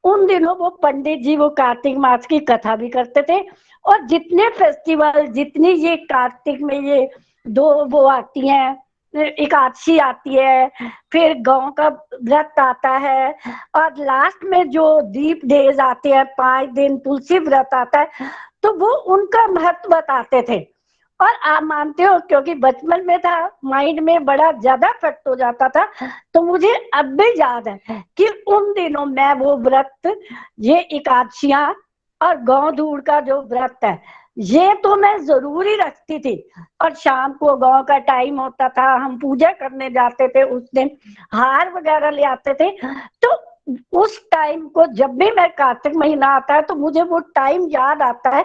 उन दिनों वो पंडित जी वो कार्तिक मास की कथा भी करते थे। और जितने फेस्टिवल, जितनी ये कार्तिक में ये दो वो आती हैं, एकादशी आती है, फिर गांव का व्रत आता है, और लास्ट में जो दीप डेज आते हैं 5 दिन तुलसी व्रत आता है, तो वो उनका महत्व बताते थे। और आप मानते हो, क्योंकि बचपन में था, माइंड में बड़ा ज्यादा इफेक्ट हो जाता था। तो मुझे अब भी याद है कि उन दिनों मैं वो व्रत, ये एकादशियां और गौ दूध का जो व्रत है, ये तो मैं जरूर ही रखती थी। और शाम को गौ का टाइम होता था, हम पूजा करने जाते थे, उस दिन हार वगैरह ले आते थे। तो उस टाइम को जब भी मैं कार्तिक महीना आता है तो मुझे वो टाइम याद आता है।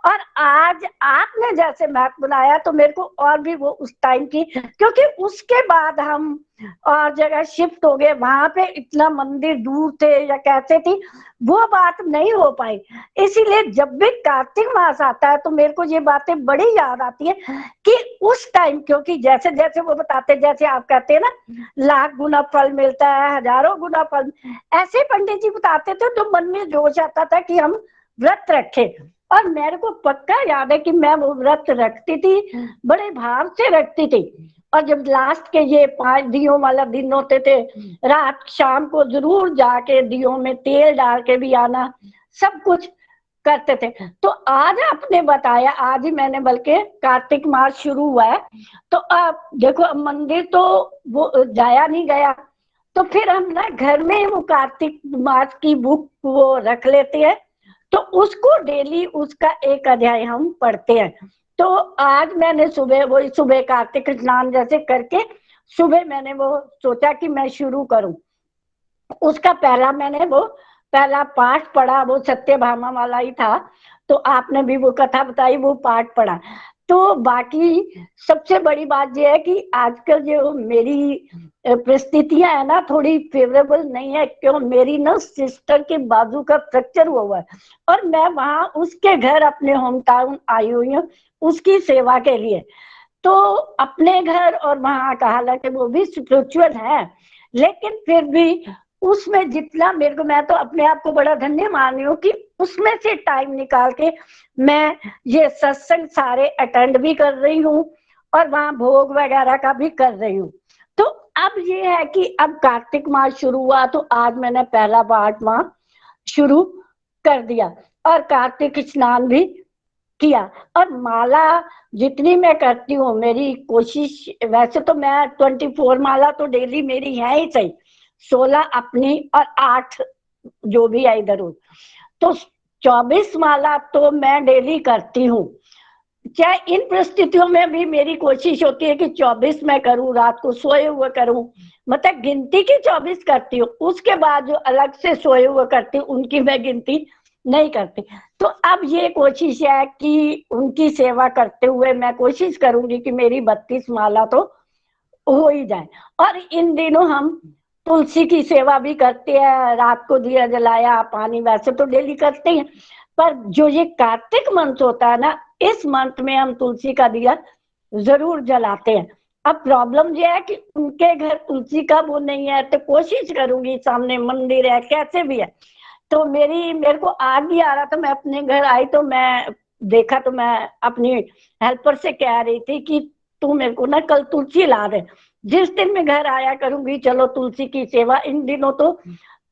और आज आपने जैसे मैथ बनाया तो मेरे को और भी वो उस टाइम की, क्योंकि उसके बाद हम और जगह शिफ्ट हो गए, वहां पे इतना मंदिर दूर थे या कैसे थी, वो बात नहीं हो पाई। इसीलिए जब भी कार्तिक मास आता है तो मेरे को ये बातें बड़ी याद आती है कि उस टाइम, क्योंकि जैसे जैसे वो बताते, जैसे आप कहते हैं ना, लाख गुना फल मिलता है, हजारों गुना फल, ऐसे पंडित जी बताते थे तो मन में जोश आता था कि हम व्रत रखे। और मेरे को पक्का याद है कि मैं वो व्रत रखती थी, बड़े भाव से रखती थी। और जब लास्ट के ये 5 दियों वाला दिन होते थे, रात शाम को जरूर जाके दियों में तेल डाल के भी आना, सब कुछ करते थे। तो आज आपने बताया, आज ही मैंने बल्कि कार्तिक मास शुरू हुआ है, तो आप देखो मंदिर तो वो जाया नहीं गया, तो फिर हम ना घर में वो कार्तिक मास की बुक वो रख लेते हैं, तो उसको डेली उसका एक अध्याय हम पढ़ते हैं। तो आज मैंने सुबह कार्तिक स्नान जैसे करके सुबह मैंने वो सोचा कि मैं शुरू करूं। उसका पहला पाठ पढ़ा, वो सत्यभामा वाला ही था। तो आपने भी वो कथा बताई, वो पाठ पढ़ा। तो बाकी सबसे बड़ी बात यह है कि आजकल जो मेरी परिस्थितियां है ना, थोड़ी फेवरेबल नहीं है। क्यों, मेरी ना सिस्टर के बाजू का फ्रैक्चर हुआ है और मैं वहां उसके घर अपने होम टाउन आई हुई हूँ उसकी सेवा के लिए। तो अपने घर और वहां का, हालांकि वो भी स्पिरिचुअल है, लेकिन फिर भी उसमें जितना मेरे को, मैं तो अपने आप को बड़ा धन्य मान रही हूँ कि उसमें से टाइम निकाल के मैं ये सत्संग सारे अटेंड भी कर रही हूँ और वहां भोग वगैरह का भी कर रही हूँ। तो अब ये है कि अब कार्तिक मास शुरू हुआ तो आज मैंने पहला पाठ वहां शुरू कर दिया। और कार्तिक स्नान भी किया। और माला जितनी मैं करती हूँ, मेरी कोशिश, वैसे तो मैं 24 माला तो डेली मेरी है ही सही, 16 अपनी और 8 जो भी है इधर उधर, तो 24 माला तो मैं डेली करती हूँ। चाहे इन परिस्थितियों में भी मेरी कोशिश होती है कि 24 मैं करूं, रात को सोए हुए करूं, मतलब गिनती की 24 करती हूँ। उसके बाद जो अलग से सोए हुए करती हूँ उनकी मैं गिनती नहीं करती। तो अब ये कोशिश है कि उनकी सेवा करते हुए मैं कोशिश करूंगी कि मेरी 32 माला तो हो ही जाए। और इन दिनों हम तुलसी की सेवा भी करते हैं, रात को दिया जलाया, पानी वैसे तो डेली करते हैं, पर जो ये कार्तिक मंथ होता है ना, इस मंथ में हम तुलसी का दिया जरूर जलाते हैं। अब प्रॉब्लम ये है कि उनके घर तुलसी का वो नहीं है, तो कोशिश करूंगी, सामने मंदिर है कैसे भी है। तो मेरे को आग ही आ रहा था, मैं अपने घर आई तो मैं देखा, तो मैं अपनी हेल्पर से कह रही थी कि तू मेरे को ना कल तुलसी ला दे, जिस दिन मैं घर आया करूंगी चलो तुलसी की सेवा। इन दिनों तो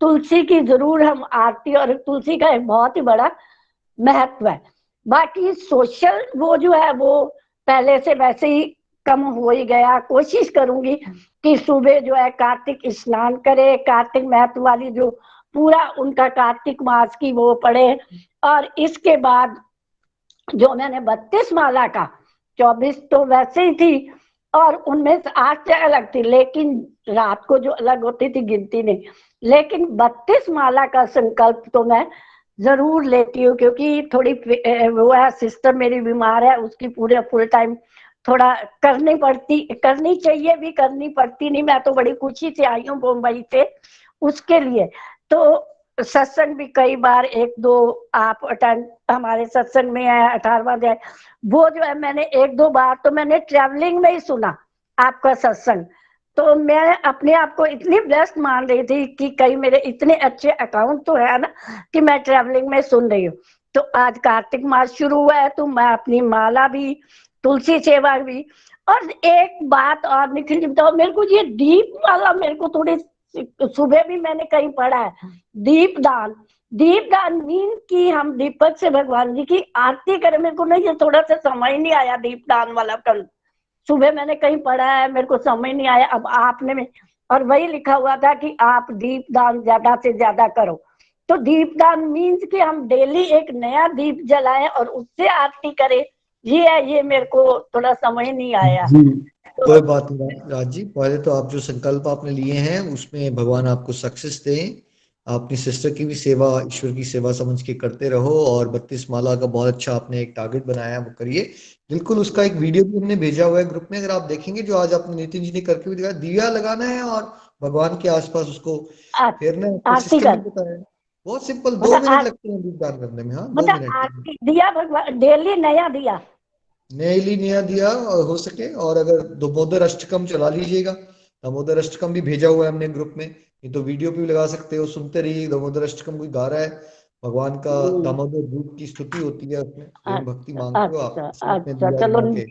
तुलसी की जरूर हम आरती, और तुलसी का एक बहुत ही बड़ा महत्व है। बाकी सोशल वो जो है वो पहले से वैसे ही कम हो ही गया। कोशिश करूंगी कि सुबह जो है कार्तिक स्नान करे, कार्तिक महत्व वाली जो पूरा उनका कार्तिक मास की वो पढ़े, और इसके बाद जो मैंने 32 माला का, 24 तो वैसे ही थी और उनमें से 8 अलग थी, लेकिन रात को जो अलग होती थी गिनती नहीं, लेकिन 32 माला का संकल्प तो मैं जरूर लेती हूँ, क्योंकि थोड़ी वो है, सिस्टर मेरी बीमार है, उसकी पूरे फुल टाइम थोड़ा करनी चाहिए भी, करनी पड़ती नहीं। मैं तो बड़ी खुशी से आई हूँ मुंबई से उसके लिए। तो सत्संग भी कई बार 1-2 आप अटेंड हमारे सत्संग में है, 18वां अध्याय वो जो है मैंने 1-2 बार तो मैंने ट्रैवलिंग में ही सुना आपका सत्संग। तो मैं अपने आप को इतनी ब्लेस्ड मान रही थी कि कई मेरे इतने अच्छे अकाउंट तो है ना कि मैं ट्रैवलिंग में सुन रही हूँ। तो आज कार्तिक मास शुरू हुआ है, तो मैं अपनी माला भी, तुलसी सेवा भी। और एक बात और निखिल जी बताओ, मेरे को ये दीप वाला मेरे को थोड़ी, सुबह भी मैंने कहीं पढ़ा है दीपदान मीन कि हम दीपक से भगवान जी की आरती करें। मेरे को नहीं, ये थोड़ा सा समझ नहीं आया दीपदान वाला। कल सुबह मैंने कहीं पढ़ा है, मेरे को समझ नहीं आया। अब आपने में और वही लिखा हुआ था कि आप दीपदान ज्यादा से ज्यादा करो। तो दीपदान मीन्स कि हम डेली एक नया दीप जलाएं और उससे आरती करें, ये है, ये मेरे को थोड़ा समझ नहीं आया। कोई बात नहीं राज जी, पहले तो आप जो संकल्प आपने लिए हैं उसमें भगवान आपको सक्सेस दें। आप अपनी सिस्टर की भी सेवा ईश्वर की सेवा समझ के करते रहो, और 32 माला का बहुत अच्छा आपने एक टारगेट बनाया है, वो करिए बिल्कुल। उसका एक वीडियो भी हमने भेजा हुआ है ग्रुप में, अगर आप देखेंगे, जो आज आपने नितिन जी ने करके भी दिखाया, दिया लगाना है और भगवान के आसपास उसको फेरना है। आरती सिस्टर कर, ने बताया बहुत सिंपल, 2 मतलब मिनट लगते हैं दीपदान करने में। हाँ 2 मतलब मिनट आरती दिया भगवान डेली नया दिया, नैली नया दिया हो सके। और अगर दामोदर अष्टकम चला लीजिएगा, दामोदर अष्टकम भी भेजा हुआ है हमने ग्रुप में, ये तो वीडियो पे भी लगा सकते हो, सुनते रहिए। दामोदर अष्टकम कोई गा रहा है, भगवान का दामोदर रूप की स्तुति होती है उसमें, प्रेम भक्ति मांगते हो आप, अच्छा उसमें अच्छा, दिया चलो जला के।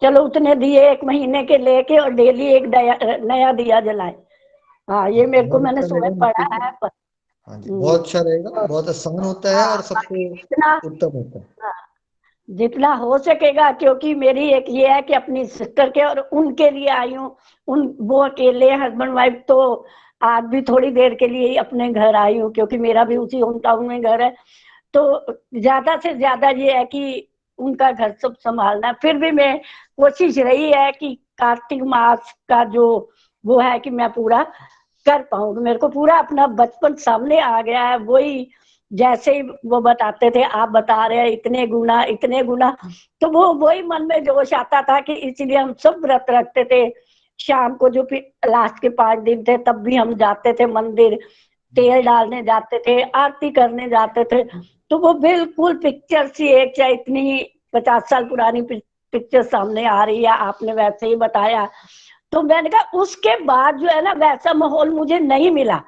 चलो उतने दिए 1 महीने के लेके, और डेली एक नया दिया जलाए। हाँ ये मेरे को बहुत मैंने अच्छा सुबह रहेगा पढ़ा निश्चित। है हाँ जी, बहुत अच्छा रहेगा, बहुत आसान होता है और सबसे जितना उत्तम होता है। जितना हो सकेगा, क्योंकि मेरी एक ये है कि अपनी सिस्टर के और उनके लिए आई हूँ। वो अकेले हस्बैंड वाइफ, तो आज भी थोड़ी देर के लिए ही अपने घर आई हूँ, क्योंकि मेरा भी उसी होम टाउन में घर है। तो ज्यादा से ज्यादा ये है कि उनका घर सब संभालना। फिर भी मैं कोशिश रही है कि कार्तिक मास का जो वो है कि मैं पूरा कर पाऊँ। मेरे को पूरा अपना बचपन सामने आ गया है, वही जैसे ही वो बताते थे, आप बता रहे हैं इतने गुना, तो वो वही मन में जोश आता था कि इसलिए हम सब व्रत रखते थे। शाम को जो लास्ट के 5 दिन थे तब भी हम जाते थे मंदिर, तेल डालने जाते थे, आरती करने जाते थे। तो वो बिल्कुल पिक्चर सी एक, चाहे इतनी 50 साल पुरानी पिक्चर सामने आ रही है, आपने वैसे ही बताया। तो मैंने कहा उसके बाद जो है ना वैसा माहौल मुझे नहीं मिला।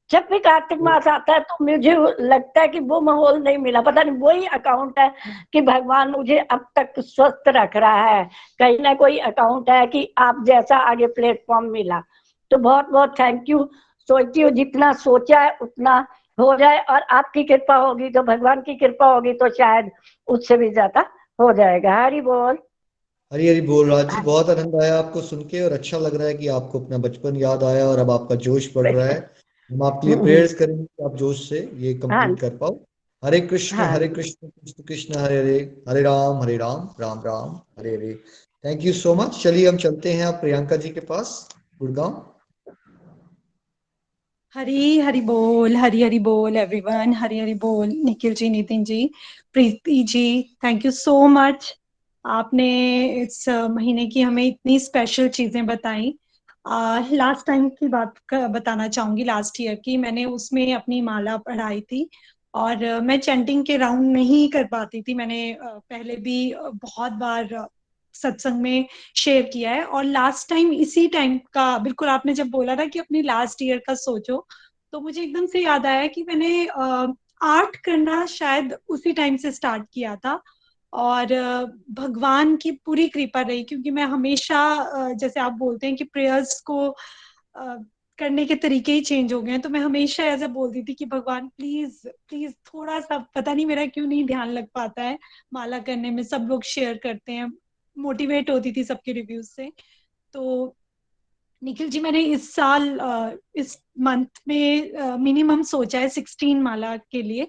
जब भी कार्तिक मास आता है तो मुझे लगता है कि वो माहौल नहीं मिला, पता नहीं वही अकाउंट है कि भगवान मुझे अब तक स्वस्थ रख रहा है, कहीं ना कोई अकाउंट है कि आप जैसा आगे प्लेटफॉर्म मिला। तो बहुत बहुत थैंक यू। सोचती हूँ जितना सोचा है उतना हो जाए, और आपकी कृपा होगी, तो भगवान की कृपा होगी तो शायद उससे भी ज्यादा हो जाएगा। हरि बोल। हरी हरी बोल। राज जी, बहुत आनंद आया आपको सुन के, और अच्छा लग रहा है कि आपको अपना बचपन याद आया और अब आपका जोश बढ़ रहा है। हम आपके लिए प्रेयर्स करेंगे कि आप जोश से ये हाँ कंप्लीट कर पाओ। हरे हाँ Krishna Krishna Krishna Hare Hare, Hare Ram Ram Ram Hare Hare. Thank you so much. चलिए हम चलते हैं अब प्रियंका जी के पास, गुड़गांव। हरी हरी बोल, हरी हरी बोल एवरीवन, हरी हरी बोल Nikhil ji, Nitin ji, Preeti ji, thank you so much. आपने इस महीने की हमें इतनी स्पेशल चीजें बताई। लास्ट टाइम की बात बताना चाहूंगी, लास्ट ईयर की। मैंने उसमें अपनी माला पढ़ाई थी और मैं चैंटिंग के राउंड नहीं कर पाती थी। मैंने पहले भी बहुत बार सत्संग में शेयर किया है, और लास्ट टाइम इसी टाइम का बिल्कुल आपने जब बोला ना कि अपनी लास्ट ईयर का सोचो, तो मुझे एकदम से याद आया कि मैंने आर्ट करना शायद उसी टाइम से स्टार्ट किया था। और भगवान की पूरी कृपा रही, क्योंकि मैं हमेशा जैसे आप बोलते हैं कि प्रेयर्स को करने के तरीके ही चेंज हो गए हैं, तो मैं हमेशा ऐसा बोलती थी कि भगवान प्लीज प्लीज थोड़ा सा, पता नहीं मेरा क्यों नहीं ध्यान लग पाता है माला करने में, सब लोग शेयर करते हैं, मोटिवेट होती थी सबके रिव्यूज से। तो निखिल जी, मैंने इस साल इस मंथ में मिनिमम सोचा है 16 माला के लिए,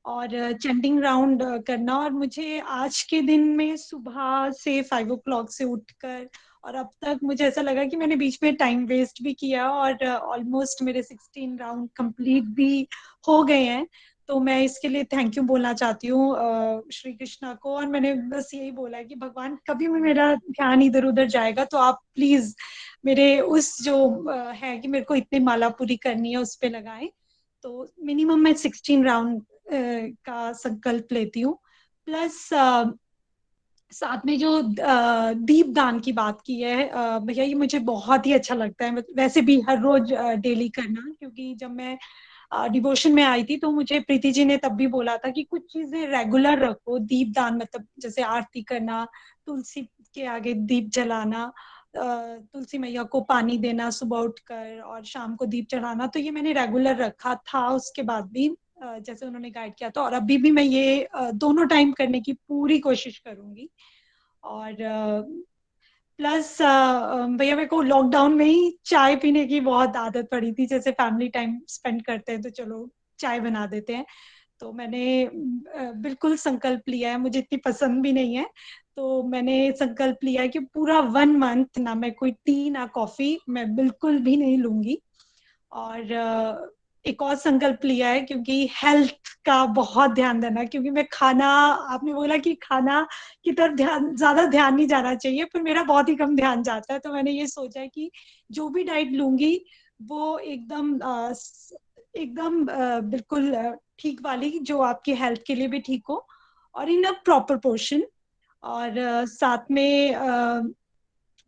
और चैंटिंग राउंड करना। और मुझे आज के दिन में सुबह से 5 o'clock से उठकर और अब तक मुझे ऐसा लगा कि मैंने बीच में टाइम वेस्ट भी किया, और ऑलमोस्ट मेरे 16 राउंड कंप्लीट भी हो गए हैं। तो मैं इसके लिए थैंक यू बोलना चाहती हूँ श्री कृष्णा को। और मैंने बस यही बोला है कि भगवान, कभी भी मेरा ध्यान इधर उधर जाएगा तो आप प्लीज मेरे उस जो है कि मेरे को इतनी माला पूरी करनी है उस पे लगाएं। तो मिनिमम मैं 16 राउंड का संकल्प लेती हूँ। प्लस साथ में जो दीप दान की बात की है भैया, ये मुझे बहुत ही अच्छा लगता है। वैसे भी हर रोज डेली करना, क्योंकि जब मैं डिवोशन में आई थी तो मुझे प्रीति जी ने तब भी बोला था कि कुछ चीजें रेगुलर रखो। दीप दान मतलब जैसे आरती करना, तुलसी के आगे दीप जलाना, तुलसी मैया को पानी देना सुबह उठकर, और शाम को दीप चढ़ाना, तो ये मैंने रेगुलर रखा था उसके बाद भी जैसे उन्होंने गाइड किया था। और अभी भी मैं ये दोनों टाइम करने की पूरी कोशिश करूंगी। और प्लस भैया, मेरे को लॉकडाउन में ही चाय पीने की बहुत आदत पड़ी थी। जैसे फैमिली टाइम स्पेंड करते हैं तो चलो चाय बना देते हैं, तो मैंने बिल्कुल संकल्प लिया है। मुझे इतनी पसंद भी नहीं है, तो मैंने संकल्प लिया है कि पूरा 1 मंथ ना मैं कोई टी ना कॉफी मैं बिल्कुल भी नहीं लूंगी। और एक और संकल्प लिया है, क्योंकि हेल्थ का बहुत ध्यान देना, क्योंकि मैं खाना, आपने बोला कि खाना की तरफ ज्यादा ध्यान नहीं जाना चाहिए, पर मेरा बहुत ही कम ध्यान जाता है। तो मैंने ये सोचा है कि जो भी डाइट लूंगी वो एकदम बिल्कुल ठीक वाली, जो आपकी हेल्थ के लिए भी ठीक हो, और इन अ प्रॉपर पोर्शन। और साथ में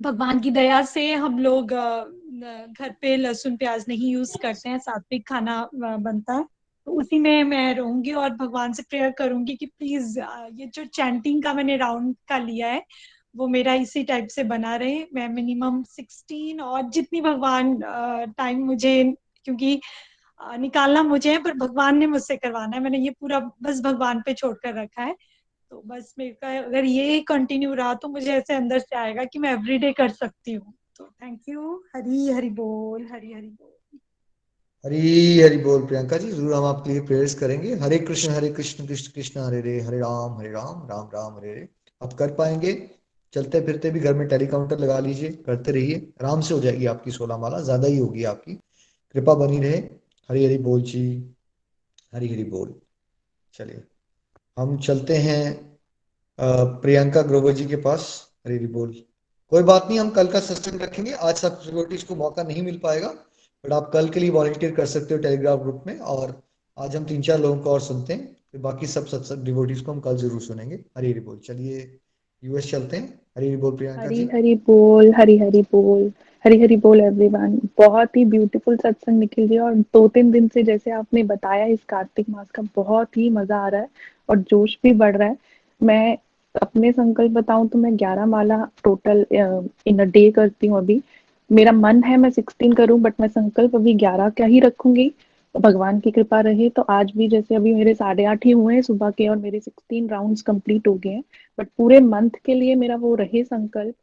भगवान की दया से हम लोग घर पे लहसुन प्याज नहीं यूज करते हैं, सात्विक खाना बनता है। तो उसी में मैं रहूंगी और भगवान से प्रेयर करूंगी कि प्लीज ये जो चैंटिंग का मैंने राउंड का लिया है वो मेरा इसी टाइप से बना रहे। मैं मिनिमम 16 और जितनी भगवान टाइम मुझे, क्योंकि निकालना मुझे है पर भगवान ने मुझसे करवाना है, मैंने ये पूरा बस भगवान पे छोड़कर रखा है। तो बस मेरे का अगर ये कंटिन्यू रहा तो मुझे ऐसे अंदर से आएगा कि मैं एवरीडे कर सकती हूँ। तो थैंक यू। हरी हरी बोल, हरी हरी बोल। हरी हरी बोल प्रियंका जी, जरूर हम आपके लिए प्रेयर्स करेंगे। हरे कृष्ण कृष्ण कृष्ण हरे हरे, हरे राम राम राम हरे हरे। आप कर पाएंगे। चलते फिरते भी घर में टेलीकाउंटर लगा लीजिए, करते रहिए, आराम से हो जाएगी आपकी 16 माला, ज्यादा ही होगी आपकी, कृपा बनी रहे। हरी हरी बोल जी, हरी हरी बोल। चलिए हम चलते हैं प्रियंका ग्रोवर जी के पास। हरी हरी बोल। कोई बात नहीं, हम कल का सत्संग रखेंगे, आज सब डिवोटीज को मौका नहीं मिल पाएगा, बट आप कल के लिए वॉलंटियर कर सकते हो टेलीग्राम ग्रुप में। और आज हम 3-4 लोगों को और सुनते हैं, फिर बाकी सब सत्संग डिवोटीज को हम कल जरूर सुनेंगे। हरी हरी बोल। चलिए यूएस चलते हैं। हरी हरी बोल प्रियंका हरी जी। हरी बोल, हरी हरी बोल, हरी हरी बोल एवरीवन। बहुत ही ब्यूटीफुल सत्संग निखिल जी, और 2-3 दिन से जैसे आपने बताया इस कार्तिक मास का बहुत ही मजा आ रहा है और जोश भी बढ़ रहा है। मैं अपने संकल्प बताऊं तो मैं 11 माला टोटल इन अ डे करती हूँ अभी। मेरा मन है मैं 16 करूं, बट मैं संकल्प अभी 11 का ही रखूंगी। भगवान की कृपा रहे तो आज भी जैसे अभी मेरे 8:30 ही हुए हैं सुबह के और मेरे 16 राउंड्स कंप्लीट हो गए हैं, बट पूरे मंथ के लिए मेरा वो रहे संकल्प,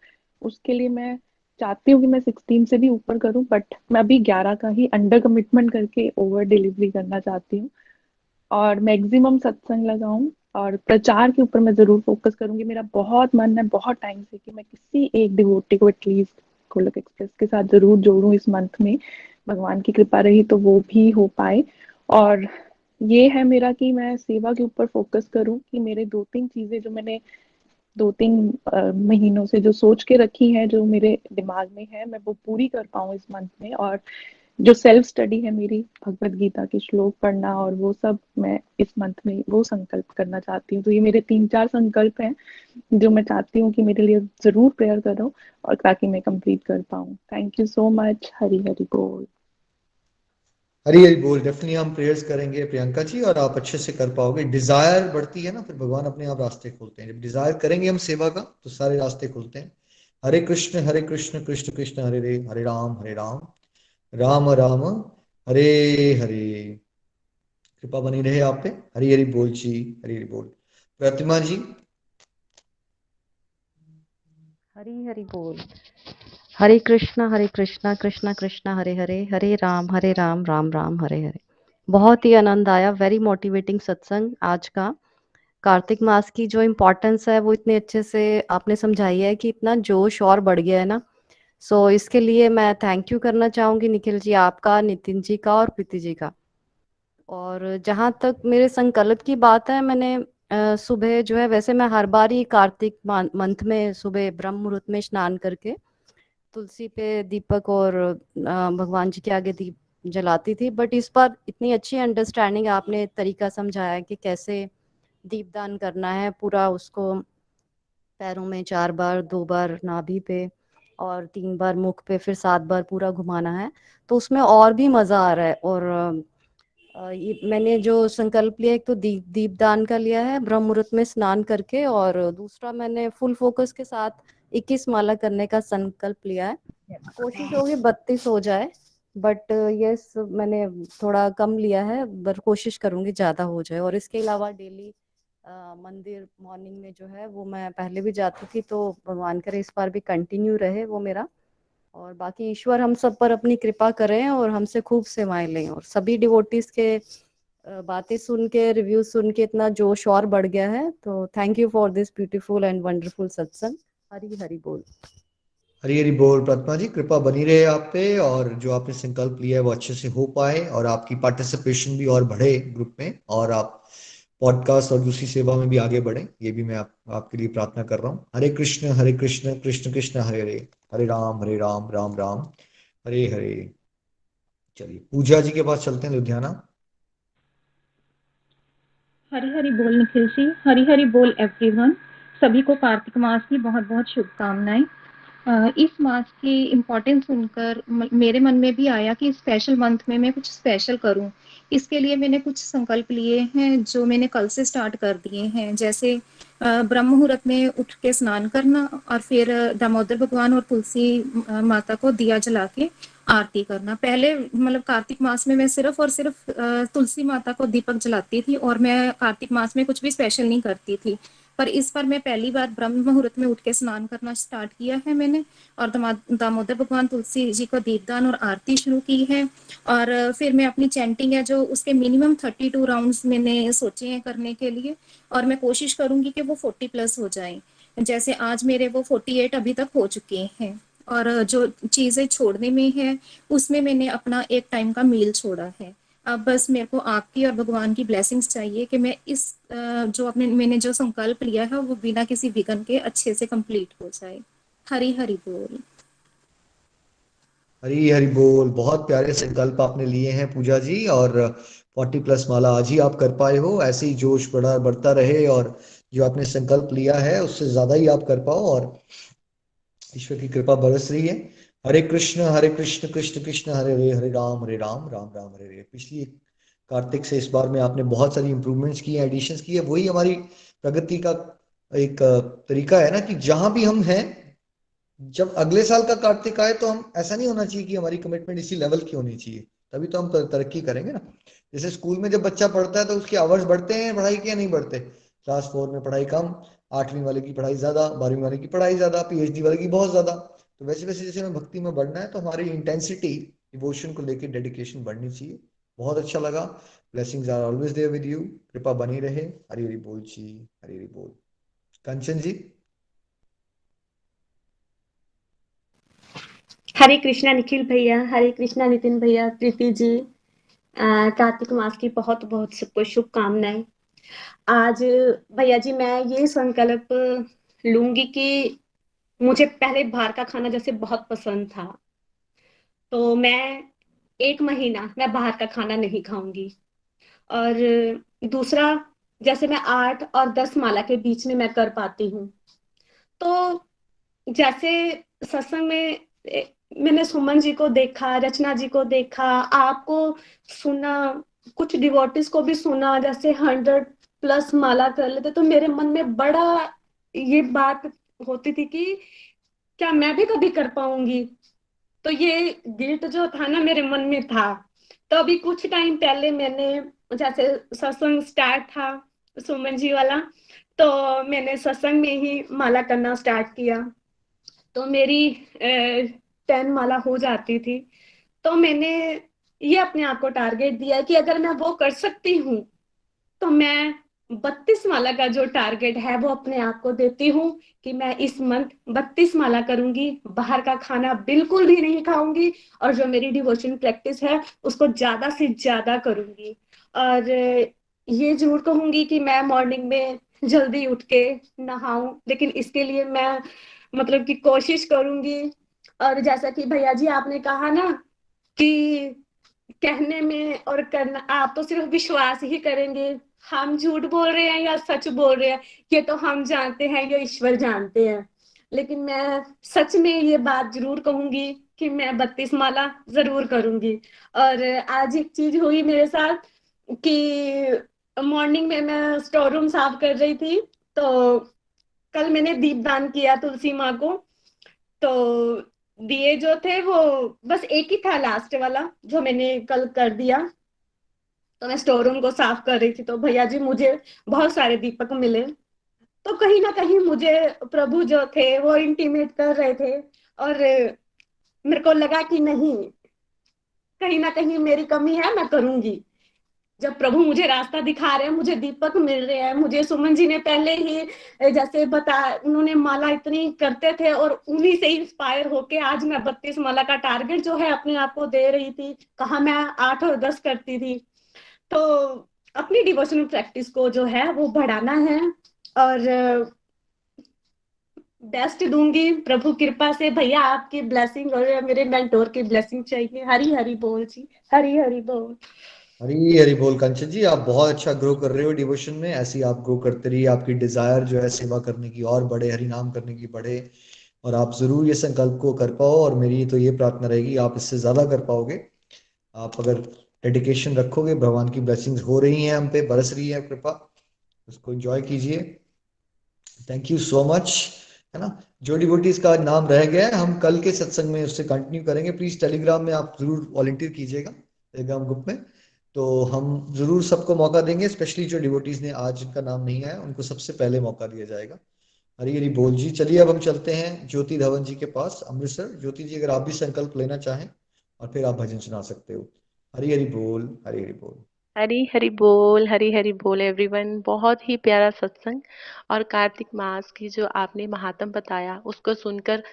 उसके लिए मैं चाहती हूँ कि मैं 16 से भी ऊपर करूँ, बट मैं अभी 11 का ही अंडर कमिटमेंट करके ओवर डिलीवरी करना चाहती हूँ और मैक्सिमम सत्संग लगाऊं और प्रचार के ऊपर मैं जरूर फोकस करूंगी। मेरा बहुत मन है बहुत टाइम से कि मैं किसी एक डिवोटी को एटलीस्ट गोलोक एक्सप्रेस के साथ जरूर जोड़ूं इस मंथ में। भगवान की कृपा रही तो वो भी हो पाए। और ये है मेरा कि मैं सेवा के ऊपर फोकस करूं कि मेरे 2-3 चीजें जो मैंने 2-3 महीनों से जो सोच के रखी है, जो मेरे दिमाग में है, मैं वो पूरी कर पाऊं इस मंथ में। और जो सेल्फ स्टडी है मेरी, भगवत गीता के श्लोक पढ़ना और वो सब मैं इस मंथ में वो संकल्प करना चाहती हूँ। तो ये मेरे 3-4 संकल्प हैं जो मैं चाहती हूँ कि मेरे लिए जरूर प्रेयर करो और ताकि मैं कंप्लीट कर पाऊँ। Thank you so much. Hari Hari बोल। हरी हरी बोल। डेफिनेटली हम प्रेयर्स करेंगे प्रियंका जी, और आप अच्छे से कर पाओगे। डिजायर बढ़ती है ना, फिर भगवान अपने आप रास्ते खोलते हैं। जब डिजायर करेंगे हम सेवा का तो सारे रास्ते खुलते हैं। हरे कृष्ण कृष्ण कृष्ण हरे राम राम राम हरे हरे। कृपा बनी रहे आप पे। हरी हरी बोल जी, हरी हरी बोल। प्रतिमा जी। हरी हरी बोल। हरे कृष्णा कृष्णा कृष्णा हरे हरे, हरे राम राम राम हरे हरे। बहुत ही आनंद आया। वेरी मोटिवेटिंग सत्संग आज का। कार्तिक मास की जो इम्पोर्टेंस है वो इतने अच्छे से आपने समझाई है कि इतना जोश और बढ़ गया है ना। सो इसके लिए मैं थैंक यू करना चाहूंगी निखिल जी आपका, नितिन जी का और प्रीति जी का। और जहाँ तक मेरे संकल्प की बात है, मैंने सुबह जो है, वैसे मैं हर बार ही कार्तिक मंथ में सुबह ब्रह्म मुहूर्त में स्नान करके तुलसी पे दीपक और भगवान जी के आगे दीप जलाती थी। बट इस बार इतनी अच्छी अंडरस्टैंडिंग आपने तरीका समझाया कि कैसे दीपदान करना है पूरा, उसको पैरों में 4 बार, 2 बार नाभि पे और 3 बार मुख पे, फिर 7 बार पूरा घुमाना है। तो उसमें और भी मजा आ रहा है। और ये मैंने जो संकल्प लिया, एक तो दीपदान का लिया है ब्रह्म मुहूर्त में स्नान करके, और दूसरा मैंने फुल फोकस के साथ 21 माला करने का संकल्प लिया है। कोशिश होगी 32 हो जाए, बट यस मैंने थोड़ा कम लिया है, पर कोशिश करूंगी ज्यादा हो जाए। और इसके अलावा डेली मंदिर मॉर्निंग में जो है वो मैं पहले भी जाती थी, तो भगवान करे इस बार भी कंटिन्यू रहे वो मेरा। और बाकी ईश्वर हम सब पर अपनी कृपा करें और हमसे खूब सेवाएं लें। और सभी डिवोटीज के बातें सुन के, रिव्यू सुन के इतना जोश और बढ़ गया है। तो thank you for this beautiful and wonderful सत्संग। हरी हरी बोल। हरी हरी बोल। प्रतिमा जी, कृपा बनी रहे आप पे, और जो आपने संकल्प लिया है वो अच्छे से हो पाए, और आपकी पार्टिसिपेशन भी और बढ़े ग्रुप में, और आप पॉडकास्ट और दूसरी सेवा में भी आगे बढ़े। ये भी मैं आपके लिए प्रार्थना कर रहा हूँ। हरे कृष्ण कृष्ण कृष्ण हरे हरे, हरे राम राम राम हरे हरे। चलिए पूजा जी के पास चलते हैं, लुधियाना। हरी हरी बोल निखिल जी। हरी हरी बोल एवरीवन। सभी को कार्तिक मास की बहुत बहुत शुभकामनाएं। इस मास की इम्पोर्टेंस सुनकर मेरे मन में भी आया कि स्पेशल मंथ में मैं कुछ स्पेशल करूं। इसके लिए मैंने कुछ संकल्प लिए हैं जो मैंने कल से स्टार्ट कर दिए हैं। जैसे ब्रह्म मुहूर्त में उठ के स्नान करना, और फिर दामोदर भगवान और तुलसी माता को दिया जला के आरती करना। पहले मतलब कार्तिक मास में मैं सिर्फ और सिर्फ तुलसी माता को दीपक जलाती थी, और मैं कार्तिक मास में कुछ भी स्पेशल नहीं करती थी। पर इस बार मैं पहली बार ब्रह्म मुहूर्त में उठ के स्नान करना स्टार्ट किया है मैंने, और दामोदर भगवान तुलसी जी को दीपदान और आरती शुरू की है। और फिर मैं अपनी चैंटिंग है जो उसके मिनिमम 32 राउंड्स मैंने सोचे हैं करने के लिए, और मैं कोशिश करूंगी कि वो 40+ हो जाए। जैसे आज मेरे वो 48 अभी तक हो चुके हैं। और जो चीजें छोड़ने में है उसमें मैंने अपना एक टाइम का मील छोड़ा है। अब बस मेरे को आपकी और भगवान की ब्लेसिंग्स चाहिए कि मैं इस जो मैंने जो संकल्प लिया है वो बिना किसी विघ्न के अच्छे से कंप्लीट हो जाए। हरी हरी बोल। हरी हरी बोल। बहुत प्यारे संकल्प आपने लिए हैं पूजा जी, और 40+ माला आज ही आप कर पाए हो। ऐसे ही जोश बढ़ता रहे, और जो आपने संकल्प लिया है उससे ज्यादा ही आप कर पाओ, और ईश्वर की कृपा बरस रही है। हरे कृष्ण कृष्ण कृष्ण हरे हरे, हरे राम राम राम हरे हरे। पिछली कार्तिक से इस बार में आपने बहुत सारी इंप्रूवमेंट्स की है, एडिशंस की है। वही हमारी प्रगति का एक तरीका है ना, कि जहां भी हम हैं, जब अगले साल का कार्तिक आए तो हम, ऐसा नहीं होना चाहिए कि हमारी कमिटमेंट इसी लेवल की होनी चाहिए। तभी तो हम तरक्की करेंगे ना। जैसे स्कूल में जब बच्चा पढ़ता है तो उसके आवर्स बढ़ते हैं पढ़ाई के या नहीं बढ़ते? क्लास 4 में पढ़ाई कम, 8वीं वाले की पढ़ाई ज्यादा, 12वीं वाले की पढ़ाई ज्यादा, पीएचडी वाले की बहुत ज्यादा। तो वैसे वैसे जैसे हमें भक्ति में बढ़ना है तो हमारी इंटेंसिटी, डिवोशन को लेकर डेडिकेशन बढ़नी चाहिए। बहुत अच्छा लगा। Blessings are always there with you. कृपा बनी रहे। हरि हरि बोल जी, हरि हरि बोल। कंचन जी। हरे कृष्णा निखिल भैया, हरे कृष्णा नितिन भैया, प्रीति जी, कार्तिक मास की बहुत बहुत सबको शुभकामनाएं। आज भैया जी मैं ये संकल्प लूंगी कि मुझे पहले बाहर का खाना जैसे बहुत पसंद था, तो मैं 1 महीना मैं बाहर का खाना नहीं खाऊंगी। और दूसरा, जैसे मैं 8 और 10 माला के बीच में मैं कर पाती हूँ, तो जैसे सत्संग में मैंने सुमन जी को देखा, रचना जी को देखा, आपको सुना, कुछ डिवोटीज को भी सुना, जैसे 100+ माला कर लेते, तो मेरे मन में बड़ा ये बात होती थी कि क्या मैं भी कभी कर पाऊंगी। तो ये गिल्ट जो था ना मेरे मन में था। तो अभी कुछ टाइम पहले मैंने, जैसे सत्संग स्टार्ट था सुमन जी वाला, तो मैंने सत्संग में ही माला करना स्टार्ट किया। तो मेरी 10 माला हो जाती थी। तो मैंने ये अपने आप को टारगेट दिया कि अगर मैं वो कर सकती हूँ तो मैं 32 माला का जो टारगेट है वो अपने आप को देती हूँ कि मैं इस मंथ 32 माला करूंगी, बाहर का खाना बिल्कुल भी नहीं खाऊंगी, और जो मेरी डिवोशन प्रैक्टिस है उसको ज्यादा से ज्यादा करूंगी। और ये जरूर कहूंगी कि मैं मॉर्निंग में जल्दी उठ के नहाऊं, लेकिन इसके लिए मैं मतलब कि कोशिश करूंगी। और जैसा कि भैया जी आपने कहा ना कि कहने में और करना, आप तो सिर्फ विश्वास ही करेंगे, हम झूठ बोल रहे हैं या सच बोल रहे हैं ये तो हम जानते हैं, ये ईश्वर जानते हैं। लेकिन मैं सच में ये बात जरूर कहूंगी कि मैं 32 माला जरूर करूंगी। और आज एक चीज हुई मेरे साथ कि मॉर्निंग में मैं स्टोर रूम साफ कर रही थी, तो कल मैंने दीपदान किया तुलसी माँ को। तो दिए जो थे वो बस एक ही था, लास्ट वाला जो मैंने कल कर दिया। तो मैं स्टोर रूम को साफ कर रही थी, तो भैया जी मुझे बहुत सारे दीपक मिले। तो कहीं ना कहीं मुझे प्रभु जो थे वो इंटीमेट कर रहे थे, और मेरे को लगा कि नहीं, कहीं ना कहीं मेरी कमी है, मैं करूंगी। जब प्रभु मुझे रास्ता दिखा रहे हैं, मुझे दीपक मिल रहे हैं, मुझे सुमन जी ने पहले ही जैसे बता, उन्होंने माला इतनी करते थे और उन्हीं से इंस्पायर होके आज मैं 32 माला का टारगेट जो है अपने आप को दे रही थी। कहा मैं 8 और 10 करती थी। तो अपनी डिवोशनल प्रैक्टिस को जो है वो बढ़ाना है, और बेस्ट दूंगी प्रभु कृपा से। भैया आपकी ब्लेसिंग और मेरे मेंटोर की ब्लेसिंग चाहिए। हरी हरी बोल जी, हरी हरी बोल। हरी हरी बोल। कंचन जी आप बहुत अच्छा ग्रो कर रहे हो डिवोशन में, ऐसे ही आप ग्रो करते रहिए। आपकी डिजायर जो है सेवा करने की और बढ़े, हरि नाम करने की बढ़े, और आप जरूर ये संकल्प को कर पाओ। और मेरी तो ये प्रार्थना रहेगी आप इससे ज्यादा कर पाओगे। आप अगर डेडिकेशन रखोगे, भगवान की ब्लेसिंग्स हो रही हैं, हम पे बरस रही है कृपा, उसको एंजॉय कीजिए। थैंक यू सो मच, है ना। जो डिवोटीज का नाम रह गया है हम कल के सत्संग में उससे कंटिन्यू करेंगे। प्लीज टेलीग्राम में आप जरूर वॉलंटियर कीजिएगा, टेलीग्राम ग्रुप में। तो हम जरूर सबको मौका देंगे, स्पेशली जो डिवोटीज ने आज जिनका नाम नहीं आया उनको सबसे पहले मौका दिया जाएगा। हरी हरी बोल जी। चलिए अब हम चलते हैं ज्योति धवन जी के पास, अमृतसर। ज्योति जी अगर आप भी संकल्प लेना चाहें और फिर आप भजन सुना सकते हो। हरी हरी बोल, हरी हरी बोल। हरी हरी बोल एवरीवन। बहुत ही प्यारा सत्संग, और कार्तिक मास की जो आपने महात्म बताया उसको सुनकर